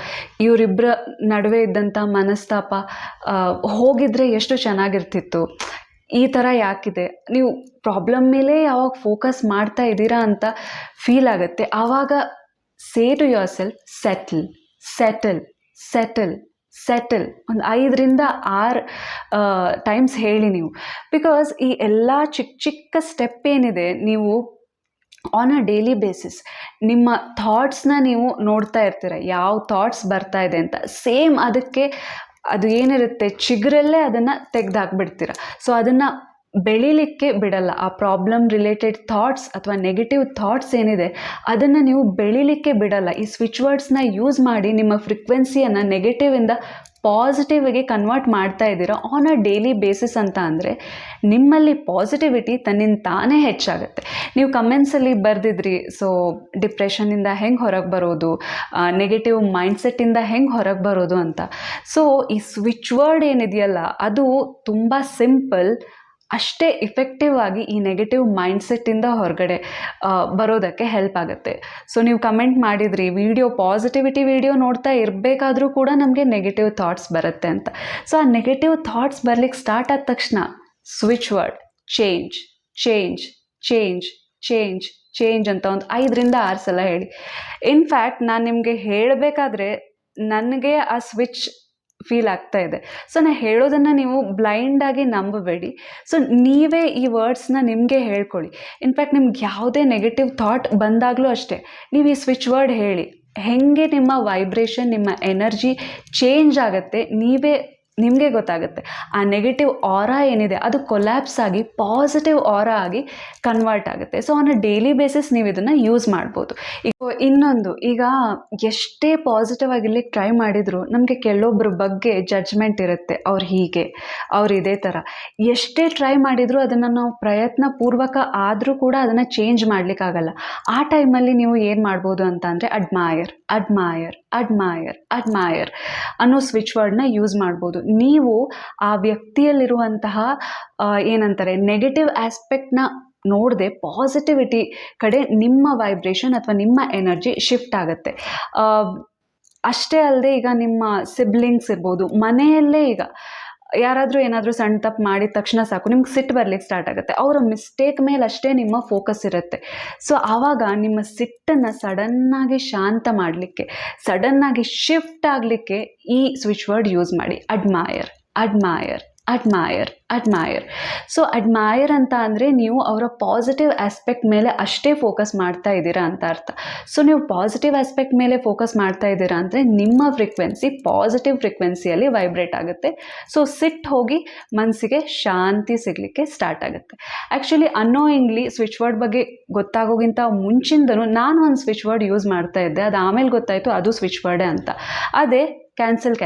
ಇವರಿಬ್ಬರ ನಡುವೆ ಇದ್ದಂಥ ಮನಸ್ತಾಪ ಹೋಗಿದ್ರೆ ಎಷ್ಟು ಚೆನ್ನಾಗಿರ್ತಿತ್ತು, ಈ ಥರ ಯಾಕಿದೆ, ನೀವು ಪ್ರಾಬ್ಲಮ್ ಮೇಲೆ ಯಾವಾಗ ಫೋಕಸ್ ಮಾಡ್ತಾ ಇದ್ದೀರಾ ಅಂತ ಫೀಲ್ ಆಗುತ್ತೆ. ಆವಾಗ say to yourself settle settle settle settle ಒಂದು 5ರಿಂದ 6 ಟೈಮ್ಸ್ ಹೇಳಿ ನೀವು. ಬಿಕಾಸ್ ಈ ಎಲ್ಲ ಚಿಕ್ಕ ಚಿಕ್ಕ ಸ್ಟೆಪ್ ಏನಿದೆ, ನೀವು ಆನ್ ಅ ಡೈಲಿ ಬೇಸಿಸ್ ನಿಮ್ಮ ಥಾಟ್ಸ್ನ ನೀವು ನೋಡ್ತಾ ಇರ್ತೀರ, ಯಾವ ಥಾಟ್ಸ್ ಬರ್ತಾ ಇದೆ ಅಂತ. ಸೇಮ್ ಅದಕ್ಕೆ ಅದು ಏನಿರುತ್ತೆ ಚಿಗುರಲ್ಲೇ ಅದನ್ನು ತೆಗೆದಾಕ್ಬಿಡ್ತೀರ. ಸೊ ಅದನ್ನು ಬೆಳೀಲಿಕ್ಕೆ ಬಿಡಲ್ಲ. ಆ ಪ್ರಾಬ್ಲಮ್ ರಿಲೇಟೆಡ್ ಥಾಟ್ಸ್ ಅಥವಾ ನೆಗೆಟಿವ್ ಥಾಟ್ಸ್ ಏನಿದೆ ಅದನ್ನು ನೀವು ಬೆಳೀಲಿಕ್ಕೆ ಬಿಡಲ್ಲ. ಈ ಸ್ವಿಚ್ ವರ್ಡ್ಸ್ನ ಯೂಸ್ ಮಾಡಿ ನಿಮ್ಮ ಫ್ರೀಕ್ವೆನ್ಸಿಯನ್ನು ನೆಗೆಟಿವಿಂದ ಪಾಸಿಟಿವಿಗೆ ಕನ್ವರ್ಟ್ ಮಾಡ್ತಾ ಇದ್ದೀರಾ ಆನ್ ಅ ಡೈಲಿ ಬೇಸಿಸ್ ಅಂತ ಅಂದರೆ ನಿಮ್ಮಲ್ಲಿ ಪಾಸಿಟಿವಿಟಿ ತನ್ನಿಂದ ತಾನೇ ಹೆಚ್ಚಾಗುತ್ತೆ. ನೀವು ಕಮೆಂಟ್ಸಲ್ಲಿ ಬರೆದಿದ್ರಿ, ಸೊ ಡಿಪ್ರೆಷನ್ನಿಂದ ಹೆಂಗೆ ಹೊರಗೆ ಬರೋದು, ನೆಗೆಟಿವ್ ಮೈಂಡ್ಸೆಟ್ಟಿಂದ ಹೆಂಗೆ ಹೊರಗೆ ಬರೋದು ಅಂತ. ಸೊ ಈ ಸ್ವಿಚ್ ವರ್ಡ್ ಏನಿದೆಯಲ್ಲ ಅದು ತುಂಬ ಸಿಂಪಲ್, ಅಷ್ಟೇ ಇಫೆಕ್ಟಿವ್ ಆಗಿ ಈ ನೆಗೆಟಿವ್ ಮೈಂಡ್ಸೆಟ್ಟಿಂದ ಹೊರಗಡೆ ಬರೋದಕ್ಕೆ ಹೆಲ್ಪ್ ಆಗುತ್ತೆ. ಸೊ ನೀವು ಕಮೆಂಟ್ ಮಾಡಿದ್ರಿ, ಪಾಸಿಟಿವಿಟಿ ವಿಡಿಯೋ ನೋಡ್ತಾ ಇರಬೇಕಾದ್ರೂ ಕೂಡ ನಮಗೆ ನೆಗೆಟಿವ್ ಥಾಟ್ಸ್ ಬರುತ್ತೆ ಅಂತ. ಸೊ ಆ ನೆಗೆಟಿವ್ ಥಾಟ್ಸ್ ಬರ್ಲಿಕ್ಕೆ ಸ್ಟಾರ್ಟ್ ಆದ ತಕ್ಷಣ switch word change change change change change ಅಂತ ಒಂದು 5 ರಿಂದ 6 ಸಲ ಹೇಳಿ. ಇನ್ಫ್ಯಾಕ್ಟ್ ನಾನು ನಿಮಗೆ ಹೇಳಬೇಕಾದ್ರೆ ನನಗೆ ಆ ಸ್ವಿಚ್ ಫೀಲ್ ಆಗ್ತಾ ಇದೆ. ಸೊ ನಾನು ಹೇಳೋದನ್ನು ನೀವು ಬ್ಲೈಂಡಾಗಿ ನಂಬಬೇಡಿ. ಸೊ ನೀವೇ ಈ ವರ್ಡ್ಸ್ನ ನಿಮಗೆ ಹೇಳ್ಕೊಳ್ಳಿ. ಇನ್ಫ್ಯಾಕ್ಟ್ ನಿಮ್ಗೆ ಯಾವುದೇ ನೆಗೆಟಿವ್ ಥಾಟ್ ಬಂದಾಗಲೂ ಅಷ್ಟೇ, ನೀವು ಈ ಸ್ವಿಚ್ ವರ್ಡ್ ಹೇಳಿ. ಹೇಗೆ ನಿಮ್ಮ ವೈಬ್ರೇಷನ್, ನಿಮ್ಮ ಎನರ್ಜಿ ಚೇಂಜ್ ಆಗುತ್ತೆ ನಿಮಗೆ ಗೊತ್ತಾಗುತ್ತೆ. ಆ ನೆಗೆಟಿವ್ ಆರಾ ಏನಿದೆ ಅದು ಕೊಲ್ಯಾಪ್ಸ್ ಆಗಿ ಪಾಸಿಟಿವ್ ಆರಾ ಆಗಿ ಕನ್ವರ್ಟ್ ಆಗುತ್ತೆ. So on a daily basis ನೀವು ಇದನ್ನು ಯೂಸ್ ಮಾಡ್ಬೋದು. ಇನ್ನೊಂದು, ಈಗ ಎಷ್ಟೇ ಪಾಸಿಟಿವ್ ಆಗಿರ್ಲಿಕ್ಕೆ ಟ್ರೈ ಮಾಡಿದರೂ ನಮಗೆ ಕೆಲವೊಬ್ಬರ ಬಗ್ಗೆ ಜಡ್ಜ್ಮೆಂಟ್ ಇರುತ್ತೆ, ಅವ್ರು ಇದೇ ಥರ. ಎಷ್ಟೇ ಟ್ರೈ ಮಾಡಿದರೂ ಅದನ್ನು ನಾವು ಪ್ರಯತ್ನ ಪೂರ್ವಕ ಆದರೂ ಕೂಡ ಅದನ್ನು ಚೇಂಜ್ ಮಾಡಲಿಕ್ಕಾಗಲ್ಲ. ಆ ಟೈಮಲ್ಲಿ ನೀವು ಏನು ಮಾಡ್ಬೋದು ಅಂತ ಅಂದರೆ ಅಡ್ಮೈರ್ ಅಡ್ಮೈರ್ ಅಡ್ಮೈರ್ ಅಡ್ಮೈರ್ ಅನ್ನೋ ಸ್ವಿಚ್ ವರ್ಡ್ನ ಯೂಸ್ ಮಾಡ್ಬೋದು. ನೀವು ಆ ವ್ಯಕ್ತಿಯಲ್ಲಿರುವಂತಹ ಏನಂತಾರೆ ನೆಗೆಟಿವ್ ಆಸ್ಪೆಕ್ಟ್ನ ನೋಡದೆ ಪಾಸಿಟಿವಿಟಿ ಕಡೆ ನಿಮ್ಮ ವೈಬ್ರೇಷನ್ ಅಥವಾ ನಿಮ್ಮ ಎನರ್ಜಿ ಶಿಫ್ಟ್ ಆಗುತ್ತೆ. ಅಷ್ಟೇ ಅಲ್ಲದೆ, ಈಗ ನಿಮ್ಮ ಸಿಬ್ಲಿಂಗ್ಸ್ ಇರ್ಬೋದು, ಮನೆಯಲ್ಲೇ ಈಗ ಯಾರಾದರೂ ಏನಾದರೂ ಸಣ್ಣ ತಪ್ಪು ಮಾಡಿದ ತಕ್ಷಣ ಸಾಕು ನಿಮ್ಗೆ ಸಿಟ್ಟು ಬರ್ಲಿಕ್ಕೆ ಸ್ಟಾರ್ಟ್ ಆಗುತ್ತೆ. ಅವರ ಮಿಸ್ಟೇಕ್ ಮೇಲೆ ಅಷ್ಟೇ ನಿಮ್ಮ ಫೋಕಸ್ ಇರುತ್ತೆ. ಸೊ ಆವಾಗ ನಿಮ್ಮ ಸಿಟ್ಟನ್ನು ಸಡನ್ನಾಗಿ ಶಾಂತ ಮಾಡಲಿಕ್ಕೆ, ಸಡನ್ನಾಗಿ ಶಿಫ್ಟ್ ಆಗಲಿಕ್ಕೆ ಈ ಸ್ವಿಚ್ ವರ್ಡ್ ಯೂಸ್ ಮಾಡಿ. Admire admire admire admire. So admire ಅಂತ ಅಂದರೆ ನೀವು ಅವರ ಪಾಸಿಟಿವ್ ಆಸ್ಪೆಕ್ಟ್ ಮೇಲೆ ಅಷ್ಟೇ ಫೋಕಸ್ ಮಾಡ್ತಾ ಇದ್ದೀರಾ ಅಂತ ಅರ್ಥ. ಸೊ ನೀವು ಪಾಸಿಟಿವ್ ಆಸ್ಪೆಕ್ಟ್ ಮೇಲೆ ಫೋಕಸ್ ಮಾಡ್ತಾ ಇದ್ದೀರಾ ಅಂದರೆ ನಿಮ್ಮ ಫ್ರೀಕ್ವೆನ್ಸಿ ಪಾಸಿಟಿವ್ ಫ್ರೀಕ್ವೆನ್ಸಿಯಲ್ಲಿ ವೈಬ್ರೇಟ್ ಆಗುತ್ತೆ. ಸೊ ಸಿಟ್ಟು ಹೋಗಿ ಮನಸ್ಸಿಗೆ ಶಾಂತಿ ಸಿಗಲಿಕ್ಕೆ ಸ್ಟಾರ್ಟ್ ಆಗುತ್ತೆ. ಆ್ಯಕ್ಚುಲಿ ಅನ್ನೋಯಿಂಗ್ಲಿ ಸ್ವಿಚ್ ವರ್ಡ್ ಬಗ್ಗೆ ಗೊತ್ತಾಗೋಗಿಂತ ಮುಂಚಿಂದನೂ ನಾನು ಒಂದು ಸ್ವಿಚ್ ವರ್ಡ್ ಯೂಸ್ ಮಾಡ್ತಾ ಇದ್ದೆ. ಅದು ಆಮೇಲೆ ಗೊತ್ತಾಯಿತು ಅದು ಸ್ವಿಚ್ ವರ್ಡೇ ಅಂತ. ಅದೇ ಕ್ಯಾನ್ಸಲ್.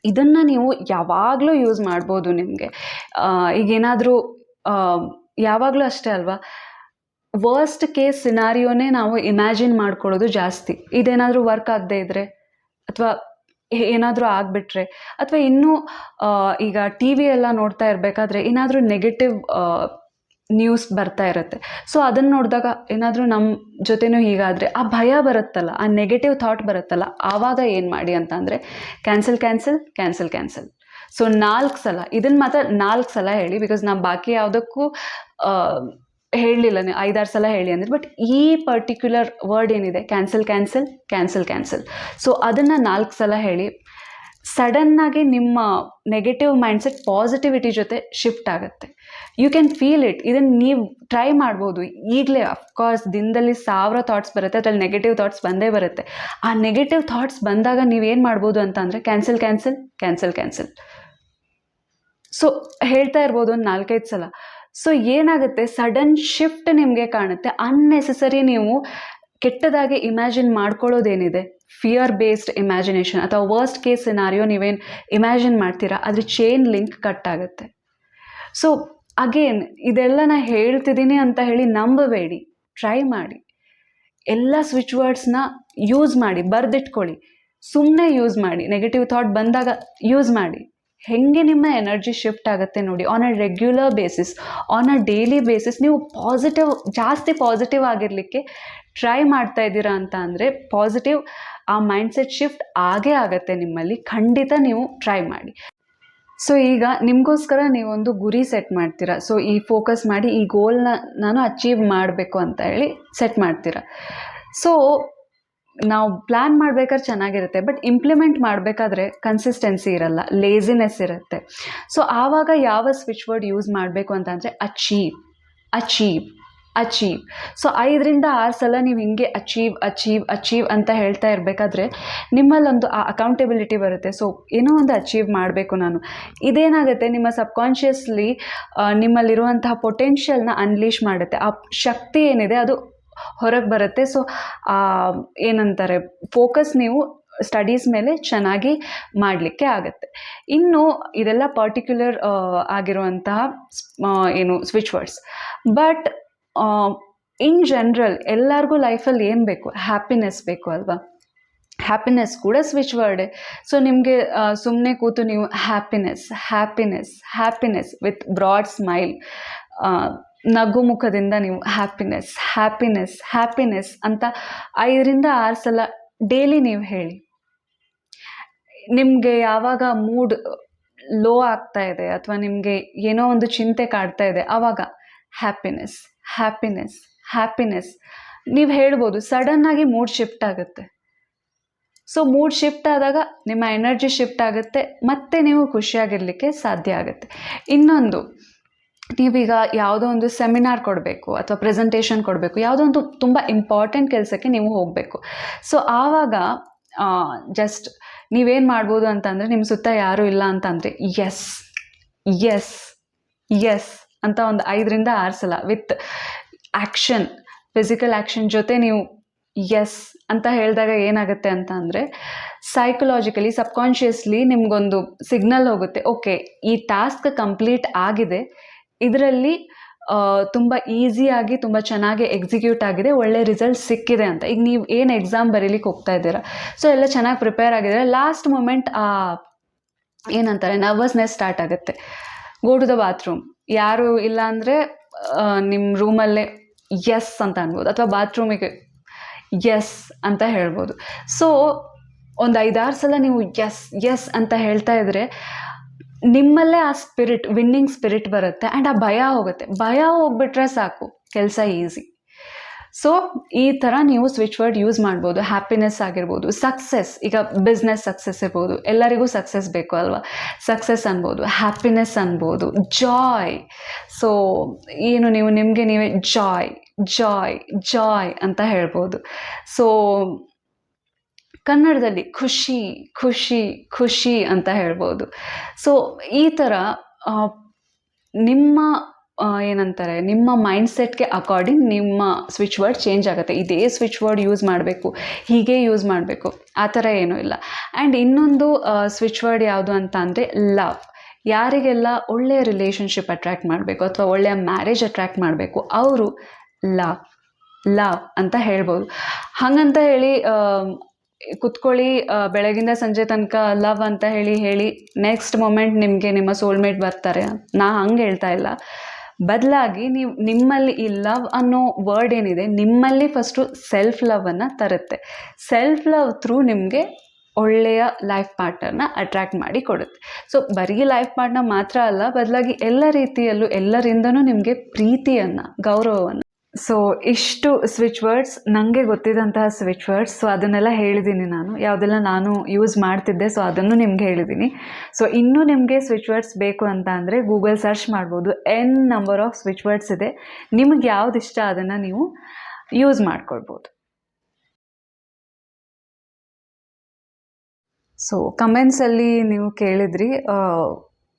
ಇದನ್ನು ನೀವು ಯಾವಾಗಲೂ ಯೂಸ್ ಮಾಡ್ಬೋದು. ನಿಮಗೆ ಈಗೇನಾದರೂ ಯಾವಾಗಲೂ ಅಷ್ಟೇ ಅಲ್ವಾ, ವರ್ಸ್ಟ್ ಕೇಸ್ ಸಿನಾರಿಯೋನೇ ನಾವು ಇಮ್ಯಾಜಿನ್ ಮಾಡ್ಕೊಳ್ಳೋದು ಜಾಸ್ತಿ. ಇದೇನಾದರೂ ವರ್ಕ್ ಆಗದೆ ಇದ್ದರೆ ಅಥವಾ ಏನಾದರೂ ಆಗಿಬಿಟ್ರೆ, ಅಥವಾ ಇನ್ನೂ ಈಗ ಟಿ ವಿ ಎಲ್ಲ ನೋಡ್ತಾ ಇರಬೇಕಾದ್ರೆ ಏನಾದರೂ ನೆಗೆಟಿವ್ ನ್ಯೂಸ್ ಬರ್ತಾ ಇರುತ್ತೆ. ಸೊ ಅದನ್ನು ನೋಡಿದಾಗ ಏನಾದರೂ ನಮ್ಮ ಜೊತೆನೂ ಹೀಗಾದರೆ ಆ ಭಯ ಬರುತ್ತಲ್ಲ, ಆ ನೆಗೆಟಿವ್ ಥಾಟ್ ಬರುತ್ತಲ್ಲ, ಆವಾಗ ಏನು ಮಾಡಿ ಅಂತ ಅಂದರೆ ಕ್ಯಾನ್ಸಲ್. ಸೊ 4 ಸಲ, ಇದನ್ನು ಮಾತ್ರ 4 ಸಲ ಹೇಳಿ. ಬಿಕಾಸ್ ನಾನು ಬಾಕಿ ಯಾವುದಕ್ಕೂ ಹೇಳಲಿಲ್ಲ, ನೀವು 5-6 ಸಲ ಹೇಳಿ ಅಂದರೆ. ಬಟ್ ಈ ಪರ್ಟಿಕ್ಯುಲರ್ ವರ್ಡ್ ಏನಿದೆ ಕ್ಯಾನ್ಸಲ್. ಸೊ ಅದನ್ನು 4 ಸಲ ಹೇಳಿ. ಸಡನ್ನಾಗಿ ನಿಮ್ಮ ನೆಗೆಟಿವ್ ಮೈಂಡ್ಸೆಟ್ ಪಾಸಿಟಿವಿಟಿ ಜೊತೆ ಶಿಫ್ಟ್ ಆಗುತ್ತೆ. You can feel it. ಇದನ್ನು ನೀವು ಟ್ರೈ ಮಾಡ್ಬೋದು ಈಗಲೇ. ಅಫ್ಕೋರ್ಸ್ ದಿನದಲ್ಲಿ 1000 ಥಾಟ್ಸ್ ಬರುತ್ತೆ, ಅದರಲ್ಲಿ ನೆಗೆಟಿವ್ ಥಾಟ್ಸ್ ಬಂದೇ ಬರುತ್ತೆ. ಆ ನೆಗೆಟಿವ್ ಥಾಟ್ಸ್ ಬಂದಾಗ ನೀವೇನು ಮಾಡ್ಬೋದು ಅಂತ ಅಂದರೆ ಕ್ಯಾನ್ಸಲ್. ಸೊ ಹೇಳ್ತಾ ಇರ್ಬೋದು ಒಂದು 4-5 ಸಲ. ಸೊ ಏನಾಗುತ್ತೆ, ಸಡನ್ ಶಿಫ್ಟ್ ನಿಮಗೆ ಕಾಣುತ್ತೆ. ಅನ್ನೆಸೆಸರಿ ನೀವು ಕೆಟ್ಟದಾಗಿ ಇಮ್ಯಾಜಿನ್ ಮಾಡ್ಕೊಳ್ಳೋದೇನಿದೆ, ಫಿಯರ್ ಬೇಸ್ಡ್ ಇಮ್ಯಾಜಿನೇಷನ್ ಅಥವಾ ವರ್ಸ್ಟ್ ಕೇಸ್ ಸಿನಾರಿಯೋ ನೀವೇನು ಇಮ್ಯಾಜಿನ್ ಮಾಡ್ತೀರಾ, ಅದ್ರ ಚೈನ್ ಲಿಂಕ್ ಕಟ್ ಆಗುತ್ತೆ. ಸೊ ಅಗೇನ್ ಇದೆಲ್ಲ ನಾನು ಹೇಳ್ತಿದ್ದೀನಿ ಅಂತ ಹೇಳಿ ನಂಬಬೇಡಿ, ಟ್ರೈ ಮಾಡಿ. ಎಲ್ಲ ಸ್ವಿಚ್ ವರ್ಡ್ಸ್ನ ಯೂಸ್ ಮಾಡಿ, ಬರೆದಿಟ್ಕೊಳ್ಳಿ, ಸುಮ್ಮನೆ ಯೂಸ್ ಮಾಡಿ. ನೆಗೆಟಿವ್ ಥಾಟ್ ಬಂದಾಗ ಯೂಸ್ ಮಾಡಿ. ಹೇಗೆ ನಿಮ್ಮ ಎನರ್ಜಿ ಶಿಫ್ಟ್ ಆಗುತ್ತೆ ನೋಡಿ. On a regular basis, on a daily basis ನೀವು ಜಾಸ್ತಿ ಪಾಸಿಟಿವ್ ಆಗಿರಲಿಕ್ಕೆ ಟ್ರೈ ಮಾಡ್ತಾ ಇದ್ದೀರಾ ಅಂತ ಅಂದರೆ ಪಾಸಿಟಿವ್ ಆ ಮೈಂಡ್ಸೆಟ್ ಶಿಫ್ಟ್ ಆಗೇ ಆಗುತ್ತೆ ನಿಮ್ಮಲ್ಲಿ. ಖಂಡಿತ ನೀವು ಟ್ರೈ ಮಾಡಿ. ಸೊ ಈಗ ನಿಮಗೋಸ್ಕರ ನೀವೊಂದು ಗುರಿ ಸೆಟ್ ಮಾಡ್ತೀರಾ. ಸೊ ಈ ಫೋಕಸ್ ಮಾಡಿ ಈ ಗೋಲ್ನ ನಾನು ಅಚೀವ್ ಮಾಡಬೇಕು ಅಂತ ಹೇಳಿ ಸೆಟ್ ಮಾಡ್ತೀರಾ. ಸೊ ನಾವು ಪ್ಲ್ಯಾನ್ ಮಾಡಬೇಕಾದ್ರೆ ಚೆನ್ನಾಗಿರುತ್ತೆ, ಬಟ್ ಇಂಪ್ಲಿಮೆಂಟ್ ಮಾಡಬೇಕಾದ್ರೆ ಕನ್ಸಿಸ್ಟೆನ್ಸಿ ಇರಲ್ಲ, ಲೇಸಿನೆಸ್ ಇರುತ್ತೆ. ಸೊ ಆವಾಗ ಯಾವ ಸ್ವಿಚ್ ವರ್ಡ್ ಯೂಸ್ ಮಾಡಬೇಕು ಅಂತಂದರೆ ಅಚೀವ್. ಸೊ 5-6 ಸಲ ನೀವು ಹಿಂಗೆ ಅಚೀವ್ ಅಂತ ಹೇಳ್ತಾ ಇರಬೇಕಾದ್ರೆ ನಿಮ್ಮಲ್ಲೊಂದು ಆ ಅಕೌಂಟೆಬಿಲಿಟಿ ಬರುತ್ತೆ. ಸೊ ಏನೋ ಒಂದು ಅಚೀವ್ ಮಾಡಬೇಕು ನಾನು. ಇದೇನಾಗುತ್ತೆ, ನಿಮ್ಮ ಸಬ್ಕಾನ್ಷಿಯಸ್ಲಿ ನಿಮ್ಮಲ್ಲಿರುವಂತಹ ಪೊಟೆನ್ಷಿಯಲ್ನ ಅನ್ಲೀಶ್ ಮಾಡುತ್ತೆ. ಆ ಶಕ್ತಿ ಏನಿದೆ ಅದು ಹೊರಗೆ ಬರುತ್ತೆ. ಸೊ ಏನಂತಾರೆ, ಫೋಕಸ್ ನೀವು ಸ್ಟಡೀಸ್ ಮೇಲೆ ಚೆನ್ನಾಗಿ ಮಾಡಲಿಕ್ಕೆ ಆಗುತ್ತೆ. ಇನ್ನು ಇದೆಲ್ಲ ಪರ್ಟಿಕ್ಯುಲರ್ ಆಗಿರುವಂತಹ switch words. But in general ಎಲ್ಲರಿಗೂ ಲೈಫಲ್ಲಿ ಏನು ಬೇಕು, ಹ್ಯಾಪಿನೆಸ್ ಬೇಕು ಅಲ್ವಾ. ಹ್ಯಾಪಿನೆಸ್ ಕೂಡ ಸ್ವಿಚ್ ವರ್ಡೇ. ಸೊ ನಿಮಗೆ ಸುಮ್ಮನೆ ಕೂತು ನೀವು ಹ್ಯಾಪಿನೆಸ್ ವಿತ್ ಬ್ರಾಡ್ ಸ್ಮೈಲ್, ನಗು ಮುಖದಿಂದ ನೀವು ಹ್ಯಾಪಿನೆಸ್ ಅಂತ 5-6 ಸಲ ಡೈಲಿ ನೀವು ಹೇಳಿ. ನಿಮಗೆ ಯಾವಾಗ ಮೂಡ್ ಲೋ ಆಗ್ತಾ ಇದೆ ಅಥವಾ ನಿಮಗೆ ಏನೋ ಒಂದು ಚಿಂತೆ ಕಾಡ್ತಾ ಇದೆ, ಆವಾಗ ಹ್ಯಾಪಿನೆಸ್ ಹ್ಯಾಪಿನೆಸ್. ನೀವು ಹೇಳ್ಬೋದು ಸಡನ್ನಾಗಿ ಮೂಡ್ ಶಿಫ್ಟ್ ಆಗುತ್ತೆ. ಸೊ ಮೂಡ್ ಶಿಫ್ಟ್ ಆದಾಗ ನಿಮ್ಮ ಎನರ್ಜಿ ಶಿಫ್ಟ್ ಆಗುತ್ತೆ, ಮತ್ತೆ ನೀವು ಖುಷಿಯಾಗಿರಲಿಕ್ಕೆ ಸಾಧ್ಯ ಆಗುತ್ತೆ. ಇನ್ನೊಂದು, ನೀವೀಗ ಯಾವುದೋ ಒಂದು ಸೆಮಿನಾರ್ ಕೊಡಬೇಕು ಅಥವಾ ಪ್ರೆಸೆಂಟೇಷನ್ ಕೊಡಬೇಕು, ಯಾವುದೋ ಒಂದು ತುಂಬ ಇಂಪಾರ್ಟೆಂಟ್ ಕೆಲಸಕ್ಕೆ ನೀವು ಹೋಗಬೇಕು. ಸೊ ಆವಾಗ ಜಸ್ಟ್ ನೀವೇನು ಮಾಡ್ಬೋದು ಅಂತಂದರೆ, ನಿಮ್ಮ ಸುತ್ತ ಯಾರೂ ಇಲ್ಲ ಅಂತಂದರೆ ಎಸ್ ಎಸ್ ಎಸ್ ಅಂತ ಒಂದು 5-6 ಸಲ ವಿತ್ ಆ್ಯಕ್ಷನ್, ಫಿಸಿಕಲ್ ಆ್ಯಕ್ಷನ್ ಜೊತೆ ನೀವು ಎಸ್ ಅಂತ ಹೇಳಿದಾಗ ಏನಾಗುತ್ತೆ ಅಂತ ಅಂದರೆ, ಸೈಕಲಾಜಿಕಲಿ ಸಬ್ಕಾನ್ಷಿಯಸ್ಲಿ ನಿಮಗೊಂದು ಸಿಗ್ನಲ್ ಹೋಗುತ್ತೆ, ಓಕೆ ಈ ಟಾಸ್ಕ್ ಕಂಪ್ಲೀಟ್ ಆಗಿದೆ, ಇದರಲ್ಲಿ ತುಂಬ ಈಸಿಯಾಗಿ ತುಂಬ ಚೆನ್ನಾಗಿ ಎಕ್ಸಿಕ್ಯೂಟ್ ಆಗಿದೆ, ಒಳ್ಳೆ ರಿಸಲ್ಟ್ ಸಿಕ್ಕಿದೆ ಅಂತ. ಈಗ ನೀವು ಏನು ಎಕ್ಸಾಮ್ ಬರೀಲಿಕ್ಕೆ ಹೋಗ್ತಾ ಇದ್ದೀರಾ, ಸೊ ಎಲ್ಲ ಚೆನ್ನಾಗಿ ಪ್ರಿಪೇರ್ ಆಗಿದ್ದಾರೆ, ಲಾಸ್ಟ್ ಮೂಮೆಂಟ್ ಏನಂತಾರೆ ನರ್ವಸ್ನೆಸ್ ಸ್ಟಾರ್ಟ್ ಆಗುತ್ತೆ. ಗೋ ಟು ದ ಬಾತ್ರೂಮ್, ಯಾರು ಇಲ್ಲ ಅಂದರೆ ನಿಮ್ಮ ರೂಮಲ್ಲೇ ಎಸ್ ಅಂತ ಅನ್ಬೋದು, ಅಥವಾ ಬಾತ್ರೂಮಿಗೆ ಎಸ್ ಅಂತ ಹೇಳ್ಬೋದು. ಸೊ ಒಂದು 5-6 ಸಲ ನೀವು ಎಸ್ ಎಸ್ ಅಂತ ಹೇಳ್ತಾ ಇದ್ದರೆ ನಿಮ್ಮಲ್ಲೇ ಆ ಸ್ಪಿರಿಟ್, ವಿನ್ನಿಂಗ್ ಸ್ಪಿರಿಟ್ ಬರುತ್ತೆ ಆ್ಯಂಡ್ ಆ ಭಯ ಹೋಗುತ್ತೆ. ಭಯ ಹೋಗ್ಬಿಟ್ರೆ ಸಾಕು, ಕೆಲಸ ಈಸಿ. ಸೊ ಈ ಥರ ನೀವು ಸ್ವಿಚ್ ವರ್ಡ್ ಯೂಸ್ ಮಾಡ್ಬೋದು. ಹ್ಯಾಪಿನೆಸ್ ಆಗಿರ್ಬೋದು, ಸಕ್ಸಸ್, ಈಗ ಬಿಸ್ನೆಸ್ ಸಕ್ಸಸ್ ಇರ್ಬೋದು, ಎಲ್ಲರಿಗೂ ಸಕ್ಸಸ್ ಬೇಕು ಅಲ್ವಾ, ಸಕ್ಸಸ್ ಅನ್ಬೋದು, ಹ್ಯಾಪಿನೆಸ್ ಅನ್ಬೋದು, ಜಾಯ್. ಸೊ ಏನು ನೀವು ನಿಮಗೆ ನೀವೇ ಜಾಯ್ ಜಾಯ್ ಜಾಯ್ ಅಂತ ಹೇಳ್ಬೋದು. ಸೊ ಕನ್ನಡದಲ್ಲಿ ಖುಷಿ ಖುಷಿ ಖುಷಿ ಅಂತ ಹೇಳ್ಬೋದು. ಸೊ ಈ ಥರ ನಿಮ್ಮ ಏನಂತಾರೆ, ನಿಮ್ಮ ಮೈಂಡ್ಸೆಟ್ಗೆ ಅಕಾರ್ಡಿಂಗ್ ನಿಮ್ಮ ಸ್ವಿಚ್ ವರ್ಡ್ ಚೇಂಜ್ ಆಗುತ್ತೆ. ಇದೇ ಸ್ವಿಚ್ ವರ್ಡ್ ಯೂಸ್ ಮಾಡಬೇಕು, ಹೀಗೆ ಯೂಸ್ ಮಾಡಬೇಕು, ಆ ಥರ ಏನೂ ಇಲ್ಲ. ಆ್ಯಂಡ್ ಇನ್ನೊಂದು ಸ್ವಿಚ್ ವರ್ಡ್ ಯಾವುದು ಅಂತ ಅಂದರೆ ಲವ್. ಯಾರಿಗೆಲ್ಲ ಒಳ್ಳೆಯ ರಿಲೇಷನ್ಶಿಪ್ ಅಟ್ರ್ಯಾಕ್ಟ್ ಮಾಡಬೇಕು ಅಥವಾ ಒಳ್ಳೆಯ ಮ್ಯಾರೇಜ್ ಅಟ್ರ್ಯಾಕ್ಟ್ ಮಾಡಬೇಕು, ಅವರು ಲವ್ ಲವ್ ಅಂತ ಹೇಳ್ಬೋದು. ಹಾಗಂತ ಹೇಳಿ ಕುತ್ಕೊಳ್ಳಿ ಬೆಳಗಿಂದ ಸಂಜೆ ತನಕ ಲವ್ ಅಂತ ಹೇಳಿ ನೆಕ್ಸ್ಟ್ ಮೊಮೆಂಟ್ ನಿಮಗೆ ನಿಮ್ಮ ಸೋಲ್ಮೇಟ್ ಬರ್ತಾರೆ, ನಾ ಹಂಗೆ ಹೇಳ್ತಾ ಇಲ್ಲ. ಬದಲಾಗಿ ನೀವು ನಿಮ್ಮಲ್ಲಿ ಈ ಲವ್ ಅನ್ನೋ ವರ್ಡ್ ಏನಿದೆ, ನಿಮ್ಮಲ್ಲಿ ಫಸ್ಟು ಸೆಲ್ಫ್ ಲವನ್ನು ತರುತ್ತೆ. ಸೆಲ್ಫ್ ಲವ್ ಥ್ರೂ ನಿಮಗೆ ಒಳ್ಳೆಯ ಲೈಫ್ ಪಾರ್ಟ್ನರ್ನ ಅಟ್ರ್ಯಾಕ್ಟ್ ಮಾಡಿ ಕೊಡುತ್ತೆ. ಸೊ ಬರೀ ಲೈಫ್ ಪಾರ್ಟ್ನರ್ ಮಾತ್ರ ಅಲ್ಲ, ಬದಲಾಗಿ ಎಲ್ಲ ರೀತಿಯಲ್ಲೂ ಎಲ್ಲರಿಂದನೂ ನಿಮಗೆ ಪ್ರೀತಿಯನ್ನು, ಗೌರವವನ್ನು. ಸೊ ಇಷ್ಟು ಸ್ವಿಚ್ ವರ್ಡ್ಸ್ ನನಗೆ ಗೊತ್ತಿದ್ದಂತಹ ಸ್ವಿಚ್ ವರ್ಡ್ಸ್. ಸೊ ಅದನ್ನೆಲ್ಲ ಹೇಳಿದ್ದೀನಿ ನಾನು, ಯಾವುದೆಲ್ಲ ನಾನು ಯೂಸ್ ಮಾಡ್ತಿದ್ದೆ, ಸೊ ಅದನ್ನು ನಿಮ್ಗೆ ಹೇಳಿದ್ದೀನಿ. ಸೊ ಇನ್ನೂ ನಿಮಗೆ ಸ್ವಿಚ್ ವರ್ಡ್ಸ್ ಬೇಕು ಅಂತ ಅಂದರೆ ಗೂಗಲ್ ಸರ್ಚ್ ಮಾಡ್ಬೋದು, ನಂಬರ್ ಆಫ್ ಸ್ವಿಚ್ ವರ್ಡ್ಸ್ ಇದೆ. ನಿಮಗೆ ಯಾವ್ದು ಇಷ್ಟ ಅದನ್ನು ನೀವು ಯೂಸ್ ಮಾಡ್ಕೊಳ್ಬೋದು. ಸೊ ಕಮೆಂಟ್ಸಲ್ಲಿ ನೀವು ಕೇಳಿದ್ರಿ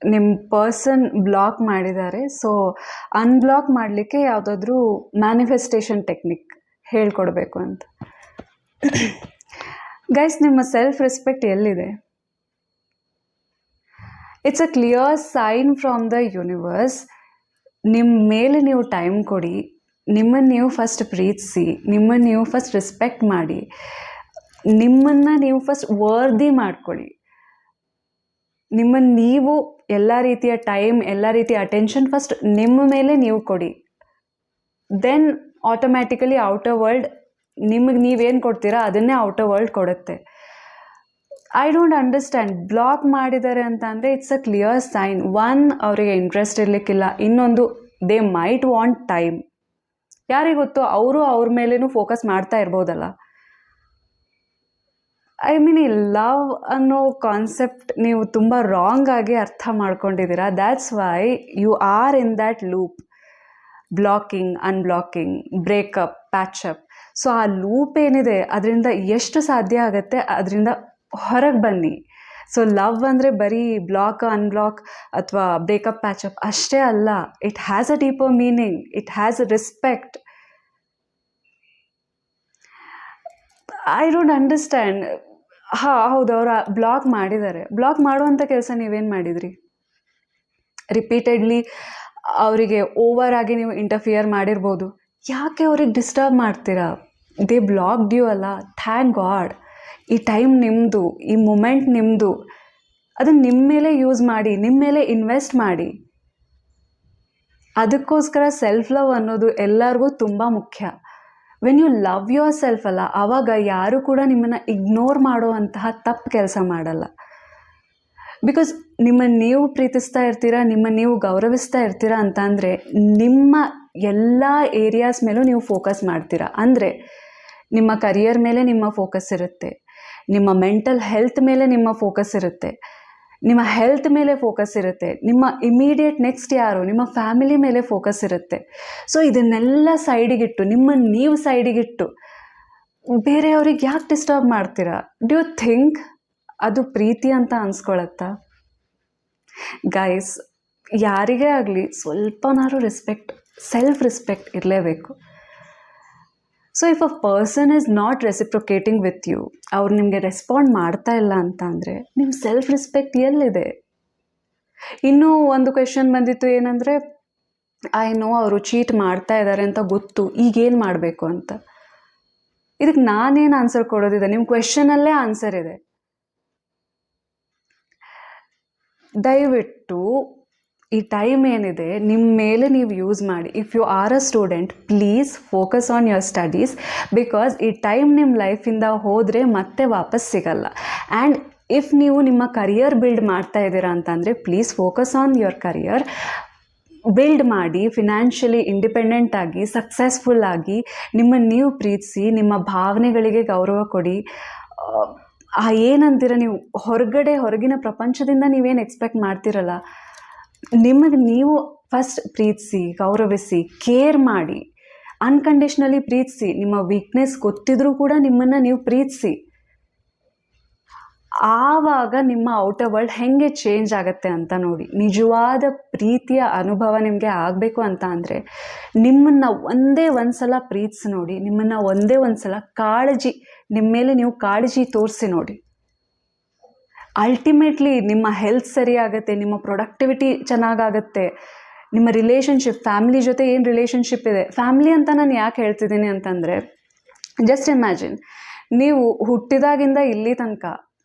ನಿಮ್ಮ ಪರ್ಸನ್ ಬ್ಲಾಕ್ ಮಾಡಿದ್ದಾರೆ, ಸೊ ಅನ್ಬ್ಲಾಕ್ ಮಾಡಲಿಕ್ಕೆ ಯಾವುದಾದ್ರೂ ಮ್ಯಾನಿಫೆಸ್ಟೇಷನ್ ಟೆಕ್ನಿಕ್ ಹೇಳ್ಕೊಡ್ಬೇಕು ಅಂತ. ಗೈಸ್, ನಿಮ್ಮ ಸೆಲ್ಫ್ ರೆಸ್ಪೆಕ್ಟ್ ಎಲ್ಲಿದೆ? It's a clear sign from the universe. ನಿಮ್ಮ ಮೇಲೆ ನೀವು ಟೈಮ್ ಕೊಡಿ, ನಿಮ್ಮನ್ನು ನೀವು ಫಸ್ಟ್ ಪ್ರೀತಿಸಿ, ನಿಮ್ಮನ್ನು ನೀವು ಫಸ್ಟ್ ರೆಸ್ಪೆಕ್ಟ್ ಮಾಡಿ, ನಿಮ್ಮನ್ನು ನೀವು ಫಸ್ಟ್ ವರ್ದಿ ಮಾಡ್ಕೊಳ್ಳಿ. ನಿಮ್ಮನ್ನು ನೀವು ಎಲ್ಲ ರೀತಿಯ ಟೈಮ್, ಎಲ್ಲ ರೀತಿಯ ಅಟೆನ್ಷನ್ ಫಸ್ಟ್ ನಿಮ್ಮ ಮೇಲೆ ನೀವು ಕೊಡಿ. ದೆನ್ ಆಟೋಮ್ಯಾಟಿಕಲಿ ಔಟರ್ ವರ್ಲ್ಡ್ ನಿಮಗೆ ನೀವೇನು ಕೊಡ್ತೀರಾ ಅದನ್ನೇ ಔಟರ್ ವರ್ಲ್ಡ್ ಕೊಡುತ್ತೆ. ಐ ಡೋಂಟ್ ಅಂಡರ್ಸ್ಟ್ಯಾಂಡ್, ಬ್ಲಾಕ್ ಮಾಡಿದ್ದಾರೆ ಅಂತ ಅಂದರೆ it's a clear sign. One, ಅವರಿಗೆ ಇಂಟ್ರೆಸ್ಟ್ ಇರಲಿಕ್ಕಿಲ್ಲ. ಇನ್ನೊಂದು, ದೇ ಮೈಟ್ ವಾಂಟ್ ಟೈಮ್. ಯಾರಿಗೊತ್ತು, ಅವರು ಅವ್ರ ಮೇಲೇನೂ ಫೋಕಸ್ ಮಾಡ್ತಾ ಇರ್ಬೋದಲ್ಲ. ಐ ಮೀನ್, ಈ ಲವ್ ಅನ್ನೋ ಕಾನ್ಸೆಪ್ಟ್ ನೀವು ತುಂಬ ರಾಂಗ್ ಆಗಿ ಅರ್ಥ ಮಾಡ್ಕೊಂಡಿದ್ದೀರಾ. That's why you are in that loop, blocking, unblocking, breakup, patch up. So ಆ ಲೂಪ್ ಏನಿದೆ ಅದರಿಂದ ಎಷ್ಟು ಸಾಧ್ಯ ಆಗುತ್ತೆ ಅದರಿಂದ ಹೊರಗೆ ಬನ್ನಿ. ಸೊ ಲವ್ ಅಂದರೆ ಬರೀ ಬ್ಲಾಕ್, ಅನ್ಬ್ಲಾಕ್ ಅಥವಾ ಬ್ರೇಕಪ್, ಪ್ಯಾಚಪ್ ಅಷ್ಟೇ ಅಲ್ಲ. It has a deeper meaning, it has a respect. I don't understand. ಹೌದು, ಅವರು ಬ್ಲಾಕ್ ಮಾಡಿದ್ದಾರೆ. ಬ್ಲಾಕ್ ಮಾಡುವಂಥ ಕೆಲಸ ನೀವೇನು ಮಾಡಿದ್ರಿ? ರಿಪೀಟೆಡ್ಲಿ ಅವರಿಗೆ ಓವರ್ ಆಗಿ ನೀವು ಇಂಟರ್ಫಿಯರ್ ಮಾಡಿರ್ಬೋದು. ಯಾಕೆ ಅವ್ರಿಗೆ ಡಿಸ್ಟರ್ಬ್ ಮಾಡ್ತೀರಾ? ದೇ ಬ್ಲಾಕ್ಡ್ ಯು ಅಲ್ಲ. ಥ್ಯಾಂಕ್ ಗಾಡ್, ಈ ಟೈಮ್ ನಿಮ್ಮದು, ಈ ಮೂಮೆಂಟ್ ನಿಮ್ಮದು. ಅದನ್ನು ನಿಮ್ಮ ಮೇಲೆ ಯೂಸ್ ಮಾಡಿ, ನಿಮ್ಮ ಮೇಲೆ ಇನ್ವೆಸ್ಟ್ ಮಾಡಿ. ಅದಕ್ಕೋಸ್ಕರ ಸೆಲ್ಫ್ ಲವ್ ಅನ್ನೋದು ಎಲ್ಲರಿಗೂ ತುಂಬ ಮುಖ್ಯ. When you love yourself ಅಲ್ಲ, ಆವಾಗ ಯಾರು ಕೂಡ ನಿಮ್ಮನ್ನು ಇಗ್ನೋರ್ ಮಾಡುವಂತಹ ತಪ್ಪು ಕೆಲಸ ಮಾಡಲ್ಲ. ಬಿಕಾಸ್ ನಿಮ್ಮನ್ನು ನೀವು ಪ್ರೀತಿಸ್ತಾ ಇರ್ತೀರಾ, ನಿಮ್ಮನ್ನು ನೀವು ಗೌರವಿಸ್ತಾ ಇರ್ತೀರಾ ಅಂತ ಅಂದರೆ ನಿಮ್ಮ ಎಲ್ಲ ಏರಿಯಾಸ್ ಮೇಲೂ ನೀವು ಫೋಕಸ್ ಮಾಡ್ತೀರಾ. ಅಂದರೆ ನಿಮ್ಮ ಕರಿಯರ್ ಮೇಲೆ ನಿಮ್ಮ ಫೋಕಸ್ ಇರುತ್ತೆ, ನಿಮ್ಮ ಮೆಂಟಲ್ ಹೆಲ್ತ್ ಮೇಲೆ ನಿಮ್ಮ ಫೋಕಸ್ ಇರುತ್ತೆ, ನಿಮ್ಮ ಹೆಲ್ತ್ ಮೇಲೆ ಫೋಕಸ್ ಇರುತ್ತೆ, ನಿಮ್ಮ ಇಮಿಡಿಯೇಟ್ ನೆಕ್ಸ್ಟ್ ಯಾರು ನಿಮ್ಮ ಫ್ಯಾಮಿಲಿ ಮೇಲೆ ಫೋಕಸ್ ಇರುತ್ತೆ. ಸೊ ಇದನ್ನೆಲ್ಲ ಸೈಡಿಗಿಟ್ಟು, ನಿಮ್ಮನ್ನು ನೀವು ಸೈಡಿಗಿಟ್ಟು ಬೇರೆಯವ್ರಿಗೆ ಯಾಕೆ ಡಿಸ್ಟರ್ಬ್ ಮಾಡ್ತೀರಾ? ಡ್ಯೂ ಥಿಂಕ್ ಅದು ಪ್ರೀತಿ ಅಂತ ಅನ್ಸ್ಕೊಳತ್ತಾ? ಗೈಸ್, ಯಾರಿಗೇ ಆಗಲಿ ಸ್ವಲ್ಪನಾರು ಸೆಲ್ಫ್ ರೆಸ್ಪೆಕ್ಟ್ ಇರಲೇಬೇಕು. So if a person is not reciprocating with you, ಅವ್ರು ನಿಮಗೆ ರೆಸ್ಪಾಂಡ್ ಮಾಡ್ತಾ ಇಲ್ಲ ಅಂತ ಅಂದರೆ ನಿಮ್ಮ ಸೆಲ್ಫ್ ರೆಸ್ಪೆಕ್ಟ್ ಎಲ್ಲಿದೆ? ಇನ್ನೂ ಒಂದು ಕ್ವೆಶನ್ ಬಂದಿತ್ತು, ಏನಂದರೆ ಐ ನೋ ಅವರು ಚೀಟ್ ಮಾಡ್ತಾ ಇದ್ದಾರೆ ಅಂತ ಗೊತ್ತು, ಈಗೇನು ಮಾಡಬೇಕು ಅಂತ. ಇದಕ್ಕೆ ನಾನೇನು ಆನ್ಸರ್ ಕೊಡೋದಿದೆ? ನಿಮ್ಮ ಕ್ವೆಶನಲ್ಲೇ ಆನ್ಸರ್ ಇದೆ. ದಯವಿಟ್ಟು ಈ ಟೈಮ್ ಏನಿದೆ ನಿಮ್ಮ ಮೇಲೆ ನೀವು ಯೂಸ್ ಮಾಡಿ. If you are a student, please focus on your studies, because ಈ ಟೈಮ್ ನಿಮ್ಮ ಲೈಫಿಂದ ಹೋದರೆ ಮತ್ತೆ ವಾಪಸ್ ಸಿಗಲ್ಲ. ಆ್ಯಂಡ್ ಇಫ್ ನೀವು ನಿಮ್ಮ ಕರಿಯರ್ ಬಿಲ್ಡ್ ಮಾಡ್ತಾ ಇದ್ದೀರಾ ಅಂತಂದರೆ please focus on your career. Build ಮಾಡಿ, ಫಿನಾನ್ಷಿಯಲಿ ಇಂಡಿಪೆಂಡೆಂಟ್ ಆಗಿ, ಸಕ್ಸಸ್ಫುಲ್ ಆಗಿ, ನಿಮ್ಮನ್ನು ನೀವು ಪ್ರೀತಿಸಿ, ನಿಮ್ಮ ಭಾವನೆಗಳಿಗೆ ಗೌರವ ಕೊಡಿ. ಏನಂತೀರ ನೀವು, ಹೊರಗಿನ ಪ್ರಪಂಚದಿಂದ ನೀವೇನು ಎಕ್ಸ್ಪೆಕ್ಟ್ ಮಾಡ್ತಿರಲ್ಲ, ನಿಮಗೆ ನೀವು ಫಸ್ಟ್ ಪ್ರೀತಿಸಿ, ಗೌರವಿಸಿ, ಕೇರ್ ಮಾಡಿ, ಅನ್ಕಂಡೀಷ್ನಲಿ ಪ್ರೀತಿಸಿ. ನಿಮ್ಮ ವೀಕ್ನೆಸ್ ಗೊತ್ತಿದ್ರೂ ಕೂಡ ನಿಮ್ಮನ್ನು ನೀವು ಪ್ರೀತಿಸಿ. ಆವಾಗ ನಿಮ್ಮ ಔಟರ್ ವರ್ಲ್ಡ್ ಹೇಗೆ ಚೇಂಜ್ ಆಗುತ್ತೆ ಅಂತ ನೋಡಿ. ನಿಜವಾದ ಪ್ರೀತಿಯ ಅನುಭವ ನಿಮಗೆ ಆಗಬೇಕು ಅಂತ ಅಂದರೆ ನಿಮ್ಮನ್ನು ಒಂದೇ ಒಂದು ಸಲ ಪ್ರೀತಿಸಿ ನೋಡಿ, ನಿಮ್ಮನ್ನು ಒಂದೇ ಒಂದು ಸಲ ನಿಮ್ಮ ಮೇಲೆ ನೀವು ಕಾಳಜಿ ತೋರಿಸಿ ನೋಡಿ. ಅಲ್ಟಿಮೇಟ್ಲಿ ನಿಮ್ಮ ಹೆಲ್ತ್ ಸರಿಯಾಗುತ್ತೆ, ನಿಮ್ಮ ಪ್ರೊಡಕ್ಟಿವಿಟಿ ಚೆನ್ನಾಗಾಗುತ್ತೆ, ನಿಮ್ಮ ರಿಲೇಷನ್ಶಿಪ್, ಫ್ಯಾಮಿಲಿ ಜೊತೆ ಏನು ರಿಲೇಷನ್ಶಿಪ್ ಇದೆ. ಫ್ಯಾಮಿಲಿ ಅಂತ ನಾನು ಯಾಕೆ ಹೇಳ್ತಿದ್ದೀನಿ ಅಂತಂದರೆ, ಜಸ್ಟ್ ಇಮ್ಯಾಜಿನ್, ನೀವು ಹುಟ್ಟಿದಾಗಿಂದ ಇಲ್ಲಿ ತನಕ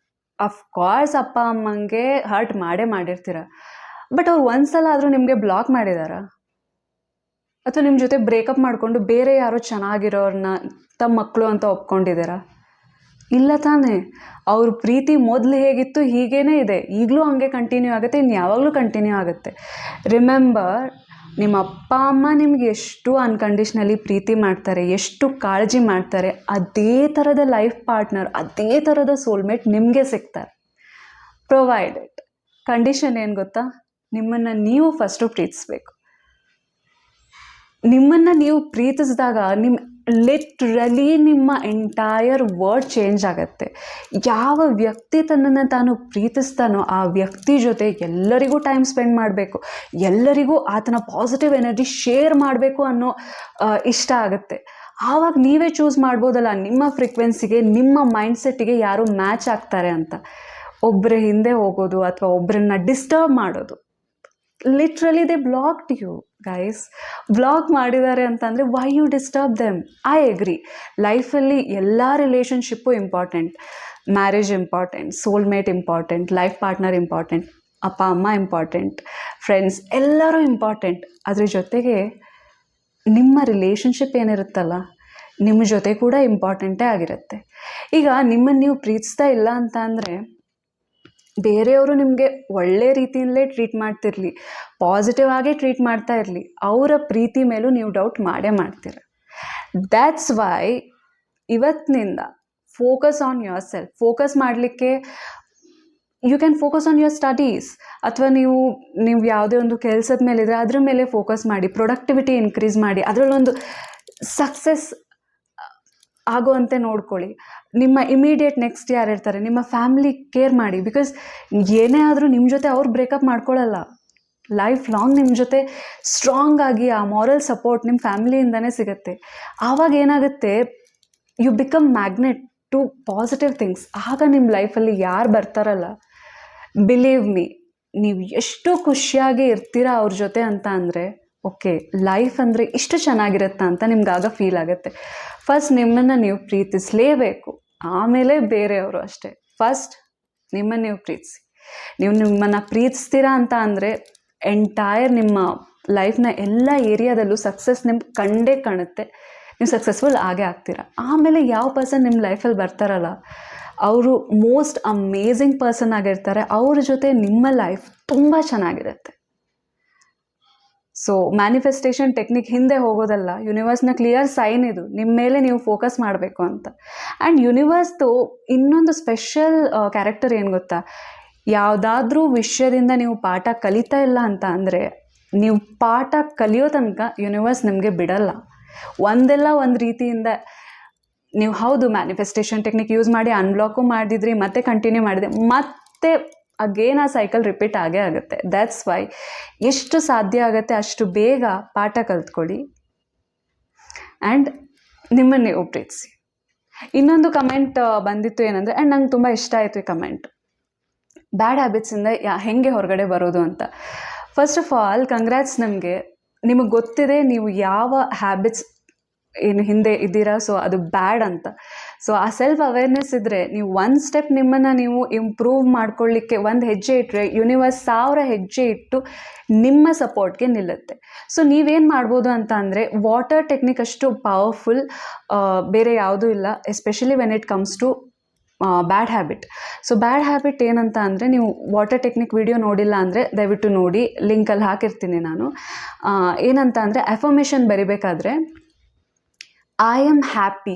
ಅಫ್ಕೋರ್ಸ್ ಅಪ್ಪ ಅಮ್ಮಂಗೆ ಹರ್ಟ್ ಮಾಡಿರ್ತೀರ, ಬಟ್ ಅವ್ರು ಒಂದು ಸಲ ಆದರೂ ನಿಮಗೆ ಬ್ಲಾಕ್ ಮಾಡಿದಾರಾ? ಅಥವಾ ನಿಮ್ಮ ಜೊತೆ ಬ್ರೇಕಪ್ ಮಾಡಿಕೊಂಡು ಬೇರೆ ಯಾರೋ ಚೆನ್ನಾಗಿರೋರನ್ನ ತಮ್ಮ ಮಕ್ಕಳು ಅಂತ ಒಪ್ಕೊಂಡಿದ್ದೀರಾ? ಇಲ್ಲ ತಾನೇ. ಅವ್ರ ಪ್ರೀತಿ ಮೊದಲು ಹೇಗಿತ್ತು ಹೀಗೇ ಇದೆ, ಈಗಲೂ ಹಂಗೆ ಕಂಟಿನ್ಯೂ ಆಗುತ್ತೆ, ಇನ್ನು ಯಾವಾಗಲೂ ಕಂಟಿನ್ಯೂ ಆಗುತ್ತೆ. ರಿಮೆಂಬರ್, ನಿಮ್ಮ ಅಪ್ಪ ಅಮ್ಮ ನಿಮಗೆ ಎಷ್ಟು ಅನ್ಕಂಡೀಷ್ನಲಿ ಪ್ರೀತಿ ಮಾಡ್ತಾರೆ, ಎಷ್ಟು ಕಾಳಜಿ ಮಾಡ್ತಾರೆ, ಅದೇ ಥರದ ಲೈಫ್ ಪಾರ್ಟ್ನರ್, ಅದೇ ಥರದ ಸೋಲ್ಮೇಟ್ ನಿಮಗೆ ಸಿಗ್ತಾರೆ. ಪ್ರೊವೈಡೆಡ್ ಕಂಡೀಷನ್ ಏನು ಗೊತ್ತಾ? ನಿಮ್ಮನ್ನು ನೀವು ಫಸ್ಟು ಪ್ರೀತಿಸ್ಬೇಕು. ನಿಮ್ಮನ್ನು ನೀವು ಪ್ರೀತಿಸಿದಾಗ ಲಿಟ್ರಲಿ ನಿಮ್ಮ ಎಂಟೈರ್ ವರ್ಲ್ಡ್ ಚೇಂಜ್ ಆಗುತ್ತೆ. ಯಾವ ವ್ಯಕ್ತಿ ತನ್ನನ್ನು ತಾನು ಪ್ರೀತಿಸ್ತಾನೋ ಆ ವ್ಯಕ್ತಿ ಜೊತೆ ಎಲ್ಲರಿಗೂ ಟೈಮ್ ಸ್ಪೆಂಡ್ ಮಾಡಬೇಕು, ಎಲ್ಲರಿಗೂ ಆತನ ಪಾಸಿಟಿವ್ ಎನರ್ಜಿ ಶೇರ್ ಮಾಡಬೇಕು ಅನ್ನೋ ಇಷ್ಟ ಆಗುತ್ತೆ. ಆವಾಗ ನೀವೇ ಚೂಸ್ ಮಾಡ್ಬೋದಲ್ಲ ನಿಮ್ಮ ಫ್ರೀಕ್ವೆನ್ಸಿಗೆ, ನಿಮ್ಮ ಮೈಂಡ್ಸೆಟ್ಟಿಗೆ ಯಾರು ಮ್ಯಾಚ್ ಆಗ್ತಾರೆ ಅಂತ. ಒಬ್ಬರ ಹಿಂದೆ ಹೋಗೋದು ಅಥವಾ ಒಬ್ಬರನ್ನ ಡಿಸ್ಟರ್ಬ್ ಮಾಡೋದು, literally they blocked you guys. Block ಮಾಡಿದ್ದಾರೆ ಅಂತಂದರೆ why you disturb them? I agree, ಲೈಫಲ್ಲಿ ಎಲ್ಲ relationship important. Marriage important, soulmate important, life partner important, ಅಪ್ಪ ಅಮ್ಮ ಇಂಪಾರ್ಟೆಂಟ್, ಫ್ರೆಂಡ್ಸ್ ಎಲ್ಲರೂ ಇಂಪಾರ್ಟೆಂಟ್. ಅದ್ರ ಜೊತೆಗೆ ನಿಮ್ಮ ರಿಲೇಷನ್ಶಿಪ್ ಏನಿರುತ್ತಲ್ಲ, ನಿಮ್ಮ ಜೊತೆ ಕೂಡ ಇಂಪಾರ್ಟೆಂಟೇ ಆಗಿರುತ್ತೆ. ಈಗ ನಿಮ್ಮನ್ನು ನೀವು ಪ್ರೀತಿಸ್ತಾ ಇಲ್ಲ ಅಂತ ಅಂದರೆ ಬೇರೆಯವರು ನಿಮಗೆ ಒಳ್ಳೆ ರೀತಿಯಲ್ಲೇ ಟ್ರೀಟ್ ಮಾಡ್ತಿರಲಿ, ಪಾಸಿಟಿವ್ ಆಗೇ ಟ್ರೀಟ್ ಮಾಡ್ತಾ ಇರಲಿ, ಅವರ ಪ್ರೀತಿ ಮೇಲೂ ನೀವು ಡೌಟ್ ಮಾಡ್ತೀರ. ದ್ಯಾಟ್ಸ್ ವೈ ಇವತ್ತಿನಿಂದ focus on yourself. Focus ಮಾಡಲಿಕ್ಕೆ you can focus on your studies, ಅಥವಾ ನೀವು ಯಾವುದೇ ಒಂದು ಕೆಲಸದ ಮೇಲಿದ್ರೆ ಅದ್ರ ಮೇಲೆ ಫೋಕಸ್ ಮಾಡಿ, ಪ್ರೊಡಕ್ಟಿವಿಟಿ ಇನ್ಕ್ರೀಸ್ ಮಾಡಿ, ಅದರಲ್ಲೊಂದು ಸಕ್ಸಸ್ ಆಗುವಂತೆ ನೋಡ್ಕೊಳ್ಳಿ. ನಿಮ್ಮ ಇಮಿಡಿಯೇಟ್ ನೆಕ್ಸ್ಟ್ ಯಾರು ಇರ್ತಾರೆ, ನಿಮ್ಮ ಫ್ಯಾಮಿಲಿ ಕೇರ್ ಮಾಡಿ. ಬಿಕಾಸ್ ಏನೇ ಆದರೂ ನಿಮ್ಮ ಜೊತೆ ಅವ್ರು ಬ್ರೇಕಪ್ ಮಾಡ್ಕೊಳ್ಳಲ್ಲ, ಲೈಫ್ ಲಾಂಗ್ ನಿಮ್ಮ ಜೊತೆ ಸ್ಟ್ರಾಂಗ್ ಆಗಿ ಆ ಮಾರಲ್ ಸಪೋರ್ಟ್ ನಿಮ್ಮ ಫ್ಯಾಮಿಲಿಯಿಂದನೇ ಸಿಗುತ್ತೆ. ಆವಾಗ ಏನಾಗುತ್ತೆ, you become magnet to positive things. ಆಗ ನಿಮ್ಮ ಲೈಫಲ್ಲಿ ಯಾರು ಬರ್ತಾರಲ್ಲ, ಬಿಲೀವ್ ಮೀ, ನೀವು ಎಷ್ಟು ಖುಷಿಯಾಗಿ ಇರ್ತೀರಾ ಅವ್ರ ಜೊತೆ ಅಂತ ಅಂದರೆ, ಓಕೆ ಲೈಫ್ ಅಂದರೆ ಇಷ್ಟು ಚೆನ್ನಾಗಿರುತ್ತಾ ಅಂತ ನಿಮ್ಗಾಗ ಫೀಲ್ ಆಗುತ್ತೆ. ಫಸ್ಟ್ ನಿಮ್ಮನ್ನು ನೀವು ಪ್ರೀತಿಸಲೇಬೇಕು, ಆಮೇಲೆ ಬೇರೆಯವರು ಅಷ್ಟೇ. ಫಸ್ಟ್ ನಿಮ್ಮನ್ನು ನೀವು ಪ್ರೀತಿಸಿ. ನೀವು ನಿಮ್ಮನ್ನು ಪ್ರೀತಿಸ್ತೀರಾ ಅಂತ ಅಂದರೆ ಎಂಟೈರ್ ನಿಮ್ಮ ಲೈಫ್ನ ಎಲ್ಲ ಏರಿಯಾದಲ್ಲೂ ಸಕ್ಸಸ್ ನಿಮ್ಗೆ ಕಂಡೇ ಕಾಣುತ್ತೆ, ನೀವು ಸಕ್ಸಸ್ಫುಲ್ ಆಗೇ ಆಗ್ತೀರಾ. ಆಮೇಲೆ ಯಾವ ಪರ್ಸನ್ ನಿಮ್ಮ ಲೈಫಲ್ಲಿ ಬರ್ತಾರಲ್ಲ, ಅವರು ಮೋಸ್ಟ್ ಅಮೇಝಿಂಗ್ ಪರ್ಸನ್ ಆಗಿರ್ತಾರೆ, ಅವ್ರ ಜೊತೆ ನಿಮ್ಮ ಲೈಫ್ ತುಂಬ ಚೆನ್ನಾಗಿರುತ್ತೆ. ಸೊ ಮ್ಯಾನಿಫೆಸ್ಟೇಷನ್ ಟೆಕ್ನಿಕ್ ಹಿಂದೆ ಹೋಗೋದಲ್ಲ, ಯೂನಿವರ್ಸ್ನ ಕ್ಲಿಯರ್ ಸೈನ್ ಇದು, ನಿಮ್ಮ ಮೇಲೆ ನೀವು ಫೋಕಸ್ ಮಾಡಬೇಕು ಅಂತ. ಆ್ಯಂಡ್ ಯೂನಿವರ್ಸ್ದು ಇನ್ನೊಂದು ಸ್ಪೆಷಲ್ ಕ್ಯಾರೆಕ್ಟರ್ ಏನು ಗೊತ್ತಾ, ಯಾವುದಾದ್ರೂ ವಿಷಯದಿಂದ ನೀವು ಪಾಠ ಕಲಿತಾ ಇಲ್ಲ ಅಂತ ಅಂದರೆ ನೀವು ಪಾಠ ಕಲಿಯೋ ತನಕ ಯೂನಿವರ್ಸ್ ನಿಮಗೆ ಬಿಡಲ್ಲ. ಒಂದೆಲ್ಲ ಒಂದು ರೀತಿಯಿಂದ ನೀವು ಹೌದು ಮ್ಯಾನಿಫೆಸ್ಟೇಷನ್ ಟೆಕ್ನಿಕ್ ಯೂಸ್ ಮಾಡಿ ಅನ್ಬ್ಲಾಕು ಮಾಡಿದ್ರಿ, ಮತ್ತೆ ಕಂಟಿನ್ಯೂ ಮಾಡಿದೆ, ಮತ್ತೆ ಅಗೇನ್ ಆ ಸೈಕಲ್ ರಿಪೀಟ್ ಆಗೇ ಆಗುತ್ತೆ. ದ್ಯಾಟ್ಸ್ ವೈ ಎಷ್ಟು ಸಾಧ್ಯ ಆಗುತ್ತೆ ಅಷ್ಟು ಬೇಗ ಪಾಠ ಕಲ್ತ್ಕೊಳ್ಳಿ ಆ್ಯಂಡ್ ನಿಮ್ಮನ್ನು ನೀವು ಪ್ರೀತಿಸಿ. ಇನ್ನೊಂದು ಕಮೆಂಟ್ ಬಂದಿತ್ತು ಏನಂದರೆ, ಆ್ಯಂಡ್ ನಂಗೆ ತುಂಬ ಇಷ್ಟ ಆಯಿತು ಈ ಕಮೆಂಟ್, ಬ್ಯಾಡ್ ಹ್ಯಾಬಿಟ್ಸಿಂದ ಹೆಂಗೆ ಹೊರಗಡೆ ಬರೋದು ಅಂತ. ಫಸ್ಟ್ ಆಫ್ ಆಲ್ ಕಂಗ್ರ್ಯಾಟ್ಸ್, ನಿಮಗೆ ಗೊತ್ತಿದೆ ನೀವು ಯಾವ ಹ್ಯಾಬಿಟ್ಸ್ ಏನು ಹಿಂದೆ ಇದ್ದೀರಾ, ಸೊ ಅದು ಬ್ಯಾಡ್ ಅಂತ. ಸೊ ಆ ಸೆಲ್ಫ್ ಅವೇರ್ನೆಸ್ ಇದ್ದರೆ ನೀವು ಒಂದು ಸ್ಟೆಪ್ ನಿಮ್ಮನ್ನು ನೀವು ಇಂಪ್ರೂವ್ ಮಾಡ್ಕೊಳ್ಳಿಕ್ಕೆ ಒಂದು ಹೆಜ್ಜೆ ಇಟ್ಟರೆ ಯೂನಿವರ್ಸ್ 1000 ಹೆಜ್ಜೆ ಇಟ್ಟು ನಿಮ್ಮ ಸಪೋರ್ಟ್ಗೆ ನಿಲ್ಲುತ್ತೆ. ಸೊ ನೀವೇನು ಮಾಡ್ಬೋದು ಅಂತ ಅಂದರೆ, ವಾಟರ್ ಟೆಕ್ನಿಕ್ ಅಷ್ಟು ಪವರ್ಫುಲ್ ಬೇರೆ ಯಾವುದೂ ಇಲ್ಲ, especially when it comes to bad habit. So bad habit ಏನಂತ ಅಂದರೆ, ನೀವು ವಾಟರ್ ಟೆಕ್ನಿಕ್ ವಿಡಿಯೋ ನೋಡಿಲ್ಲ ಅಂದರೆ ದಯವಿಟ್ಟು ನೋಡಿ, ಲಿಂಕಲ್ಲಿ ಹಾಕಿರ್ತೀನಿ ನಾನು. ಏನಂತ ಅಂದರೆ, ಅಫರ್ಮೇಷನ್ ಬರಿಬೇಕಾದ್ರೆ I am happy,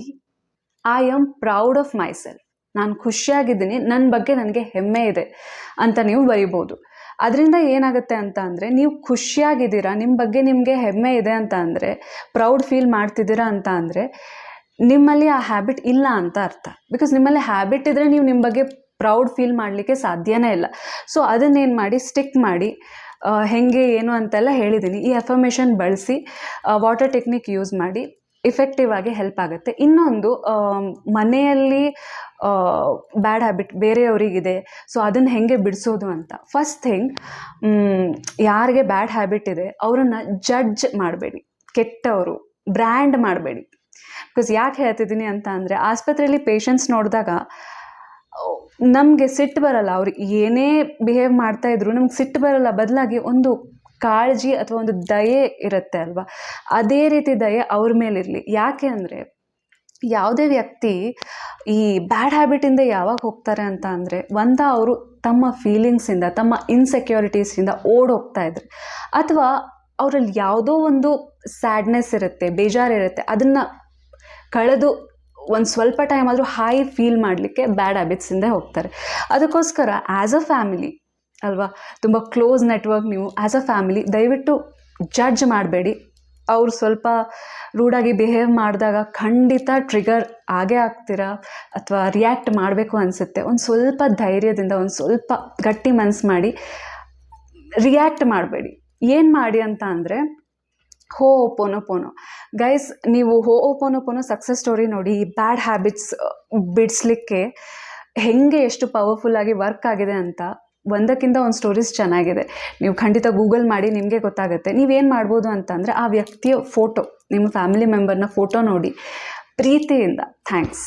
I am proud of myself, ನಾನು ಖುಷಿಯಾಗಿದ್ದೀನಿ, ನನ್ನ ಬಗ್ಗೆ ನನಗೆ ಹೆಮ್ಮೆ ಇದೆ ಅಂತ ನೀವು ಬರಿಬೋದು. ಅದರಿಂದ ಏನಾಗುತ್ತೆ ಅಂತ ಅಂದರೆ, ನೀವು ಖುಷಿಯಾಗಿದ್ದೀರಾ, ನಿಮ್ಮ ಬಗ್ಗೆ ನಿಮಗೆ ಹೆಮ್ಮೆ ಇದೆ ಅಂತ ಅಂದರೆ, ಪ್ರೌಡ್ ಫೀಲ್ ಮಾಡ್ತಿದ್ದೀರಾ ಅಂತ ಅಂದರೆ ನಿಮ್ಮಲ್ಲಿ ಆ ಹ್ಯಾಬಿಟ್ ಇಲ್ಲ ಅಂತ ಅರ್ಥ. ಬಿಕಾಸ್ ನಿಮ್ಮಲ್ಲಿ ಹ್ಯಾಬಿಟ್ ಇದ್ದರೆ ನೀವು ನಿಮ್ಮ ಬಗ್ಗೆ ಪ್ರೌಡ್ ಫೀಲ್ ಮಾಡಲಿಕ್ಕೆ ಸಾಧ್ಯನೇ ಇಲ್ಲ. ಸೊ ಅದನ್ನೇನು ಮಾಡಿ, ಸ್ಟಿಕ್ ಮಾಡಿ, ಹೇಗೆ ಏನು ಅಂತೆಲ್ಲ ಹೇಳಿದ್ದೀನಿ. ಈ ಅಫರ್ಮೇಷನ್ ಬಳಸಿ ವಾಟರ್ ಟೆಕ್ನಿಕ್ ಯೂಸ್ ಮಾಡಿ, ಇಫೆಕ್ಟಿವ್ ಆಗಿ ಹೆಲ್ಪ್ ಆಗುತ್ತೆ. ಇನ್ನೊಂದು, ಮನೆಯಲ್ಲಿ ಬ್ಯಾಡ್ ಹ್ಯಾಬಿಟ್ ಬೇರೆಯವರಿಗಿದೆ, ಸೊ ಅದನ್ನು ಹೇಗೆ ಬಿಡಿಸೋದು ಅಂತ. ಫಸ್ಟ್ ಥಿಂಗ್, ಯಾರಿಗೆ ಬ್ಯಾಡ್ ಹ್ಯಾಬಿಟ್ ಇದೆ ಅವರನ್ನು ಜಡ್ಜ್ ಮಾಡಬೇಡಿ, ಕೆಟ್ಟವರು ಬ್ರ್ಯಾಂಡ್ ಮಾಡಬೇಡಿ. ಬಿಕಾಸ್ ಯಾಕೆ ಹೇಳ್ತಿದ್ದೀನಿ ಅಂತ ಅಂದರೆ, ಆಸ್ಪತ್ರೆಯಲ್ಲಿ ಪೇಷಂಟ್ಸ್ ನೋಡಿದಾಗ ನಮಗೆ ಸಿಟ್ಟು ಬರಲ್ಲ, ಅವ್ರು ಏನೇ ಬಿಹೇವ್ ಮಾಡ್ತಾಯಿದ್ರು ನಮ್ಗೆ ಸಿಟ್ಟು ಬರಲ್ಲ, ಬದಲಾಗಿ ಒಂದು ಕಾಳಜಿ ಅಥವಾ ಒಂದು ದಯೆ ಇರುತ್ತೆ ಅಲ್ವಾ, ಅದೇ ರೀತಿ ದಯೆ ಅವ್ರ ಮೇಲಿರಲಿ. ಯಾಕೆ ಅಂದರೆ, ಯಾವುದೇ ವ್ಯಕ್ತಿ ಈ ಬ್ಯಾಡ್ ಹ್ಯಾಬಿಟಿಂದ ಯಾವಾಗ ಹೋಗ್ತಾರೆ ಅಂತ ಅಂದರೆ, ಅವರು ತಮ್ಮ ಫೀಲಿಂಗ್ಸಿಂದ, ತಮ್ಮ ಇನ್ಸೆಕ್ಯೂರಿಟೀಸಿಂದ ಓಡೋಗ್ತಾಯಿದ್ರು, ಅಥವಾ ಅವರಲ್ಲಿ ಯಾವುದೋ ಒಂದು ಸ್ಯಾಡ್ನೆಸ್ ಇರುತ್ತೆ, ಬೇಜಾರಿರುತ್ತೆ, ಅದನ್ನು ಕಳೆದು ಒಂದು ಸ್ವಲ್ಪ ಟೈಮ್ ಆದರೂ ಹೈ ಫೀಲ್ ಮಾಡಲಿಕ್ಕೆ ಬ್ಯಾಡ್ ಹ್ಯಾಬಿಟ್ಸಿಂದ ಹೋಗ್ತಾರೆ. ಅದಕ್ಕೋಸ್ಕರ ಆ್ಯಸ್ ಅ ಫ್ಯಾಮಿಲಿ ಅಲ್ವಾ, ತುಂಬ ಕ್ಲೋಸ್ ನೆಟ್ವರ್ಕ್, ನೀವು ಆ್ಯಸ್ ಅ ಫ್ಯಾಮಿಲಿ ದಯವಿಟ್ಟು ಜಡ್ಜ್ ಮಾಡಬೇಡಿ. ಅವರು ಸ್ವಲ್ಪ ರೂಡಾಗಿ ಬಿಹೇವ್ ಮಾಡಿದಾಗ ಖಂಡಿತ ಟ್ರಿಗರ್ ಆಗೇ ಆಗ್ತೀರಾ, ಅಥವಾ ರಿಯಾಕ್ಟ್ ಮಾಡಬೇಕು ಅನಿಸುತ್ತೆ. ಒಂದು ಸ್ವಲ್ಪ ಧೈರ್ಯದಿಂದ, ಒಂದು ಸ್ವಲ್ಪ ಗಟ್ಟಿ ಮನಸ್ಸು ಮಾಡಿ ರಿಯಾಕ್ಟ್ ಮಾಡಬೇಡಿ. ಏನು ಮಾಡಿ ಅಂತ ಅಂದರೆ, ಹೋಪೋನೋಪೋನೋ ಗೈಸ್, ನೀವು ಹೋಪೋನೋಪೋನೋ ಸಕ್ಸಸ್ ಸ್ಟೋರಿ ನೋಡಿ. ಈ ಬ್ಯಾಡ್ ಹ್ಯಾಬಿಟ್ಸ್ ಬಿಡಿಸ್ಲಿಕ್ಕೆ ಹೆಂಗೆ ಎಷ್ಟು ಪವರ್ಫುಲ್ಲಾಗಿ ವರ್ಕ್ ಆಗಿದೆ ಅಂತ ಒಂದಕ್ಕಿಂತ ಒಂದು ಸ್ಟೋರೀಸ್ ಚೆನ್ನಾಗಿದೆ, ನೀವು ಖಂಡಿತ ಗೂಗಲ್ ಮಾಡಿ, ನಿಮಗೆ ಗೊತ್ತಾಗುತ್ತೆ. ನೀವೇನು ಮಾಡ್ಬೋದು ಅಂತಂದರೆ, ಆ ವ್ಯಕ್ತಿಯ ಫೋಟೋ, ನಿಮ್ಮ ಫ್ಯಾಮಿಲಿ ಮೆಂಬರ್ನ ಫೋಟೋ ನೋಡಿ ಪ್ರೀತಿಯಿಂದ, ಥ್ಯಾಂಕ್ಸ್,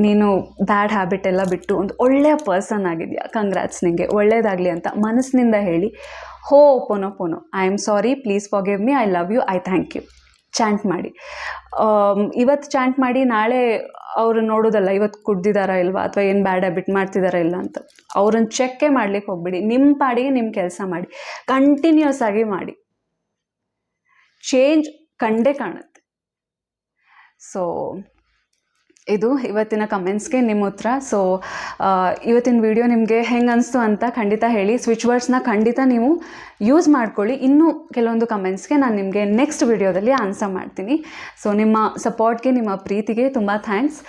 ನೀನು ಬ್ಯಾಡ್ ಹ್ಯಾಬಿಟ್ ಎಲ್ಲ ಬಿಟ್ಟು ಒಂದು ಒಳ್ಳೆಯ ಪರ್ಸನ್ ಆಗಿದೆಯಾ, ಕಂಗ್ರ್ಯಾಟ್ಸ್, ನಿನಗೆ ಒಳ್ಳೆಯದಾಗಲಿ ಅಂತ ಮನಸ್ಸಿನಿಂದ ಹೇಳಿ, ho'oponopono, I am sorry, please forgive me, I love you, I thank you chant ಮಾಡಿ. ಇವತ್ತು ಚಾಂಟ್ ಮಾಡಿ, ನಾಳೆ ಅವರು ನೋಡೋದಲ್ಲ ಇವತ್ತು ಕುಡ್ದಿದ್ದಾರಾ ಇಲ್ವಾ, ಅಥವಾ ಏನು ಬ್ಯಾಡ್ ಹ್ಯಾಬಿಟ್ ಮಾಡ್ತಿದ್ದಾರಾ ಇಲ್ಲ ಅಂತ. ಅವ್ರನ್ನ ಚೆಕ್ಕೇ ಮಾಡ್ಲಿಕ್ಕೆ ಹೋಗ್ಬಿಡಿ, ನಿಮ್ಮ ಪಾಡಿಗೆ ನಿಮ್ಮ ಕೆಲಸ ಮಾಡಿ, ಕಂಟಿನ್ಯೂಸ್ ಆಗಿ ಮಾಡಿ, ಚೇಂಜ್ ಕಂಡೇ ಕಾಣುತ್ತೆ. ಸೊ ಇದು ಇವತ್ತಿನ ಕಮೆಂಟ್ಸ್ಗೆ ನಿಮ್ಮ ಉತ್ತರ. ಸೊ ಇವತ್ತಿನ ವಿಡಿಯೋ ನಿಮಗೆ ಹೆಂಗೆ ಅನಿಸ್ತು ಅಂತ ಖಂಡಿತ ಹೇಳಿ. ಸ್ವಿಚ್ ವರ್ಡ್ಸ್ನ ಖಂಡಿತ ನೀವು ಯೂಸ್ ಮಾಡ್ಕೊಳ್ಳಿ. ಇನ್ನೂ ಕೆಲವೊಂದು ಕಮೆಂಟ್ಸ್ಗೆ ನಾನು ನಿಮಗೆ ನೆಕ್ಸ್ಟ್ ವಿಡಿಯೋದಲ್ಲಿ ಆನ್ಸರ್ ಮಾಡ್ತೀನಿ. ಸೊ ನಿಮ್ಮ ಸಪೋರ್ಟ್ಗೆ, ನಿಮ್ಮ ಪ್ರೀತಿಗೆ ತುಂಬ thanks.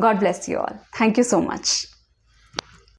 God bless you all. Thank you so much.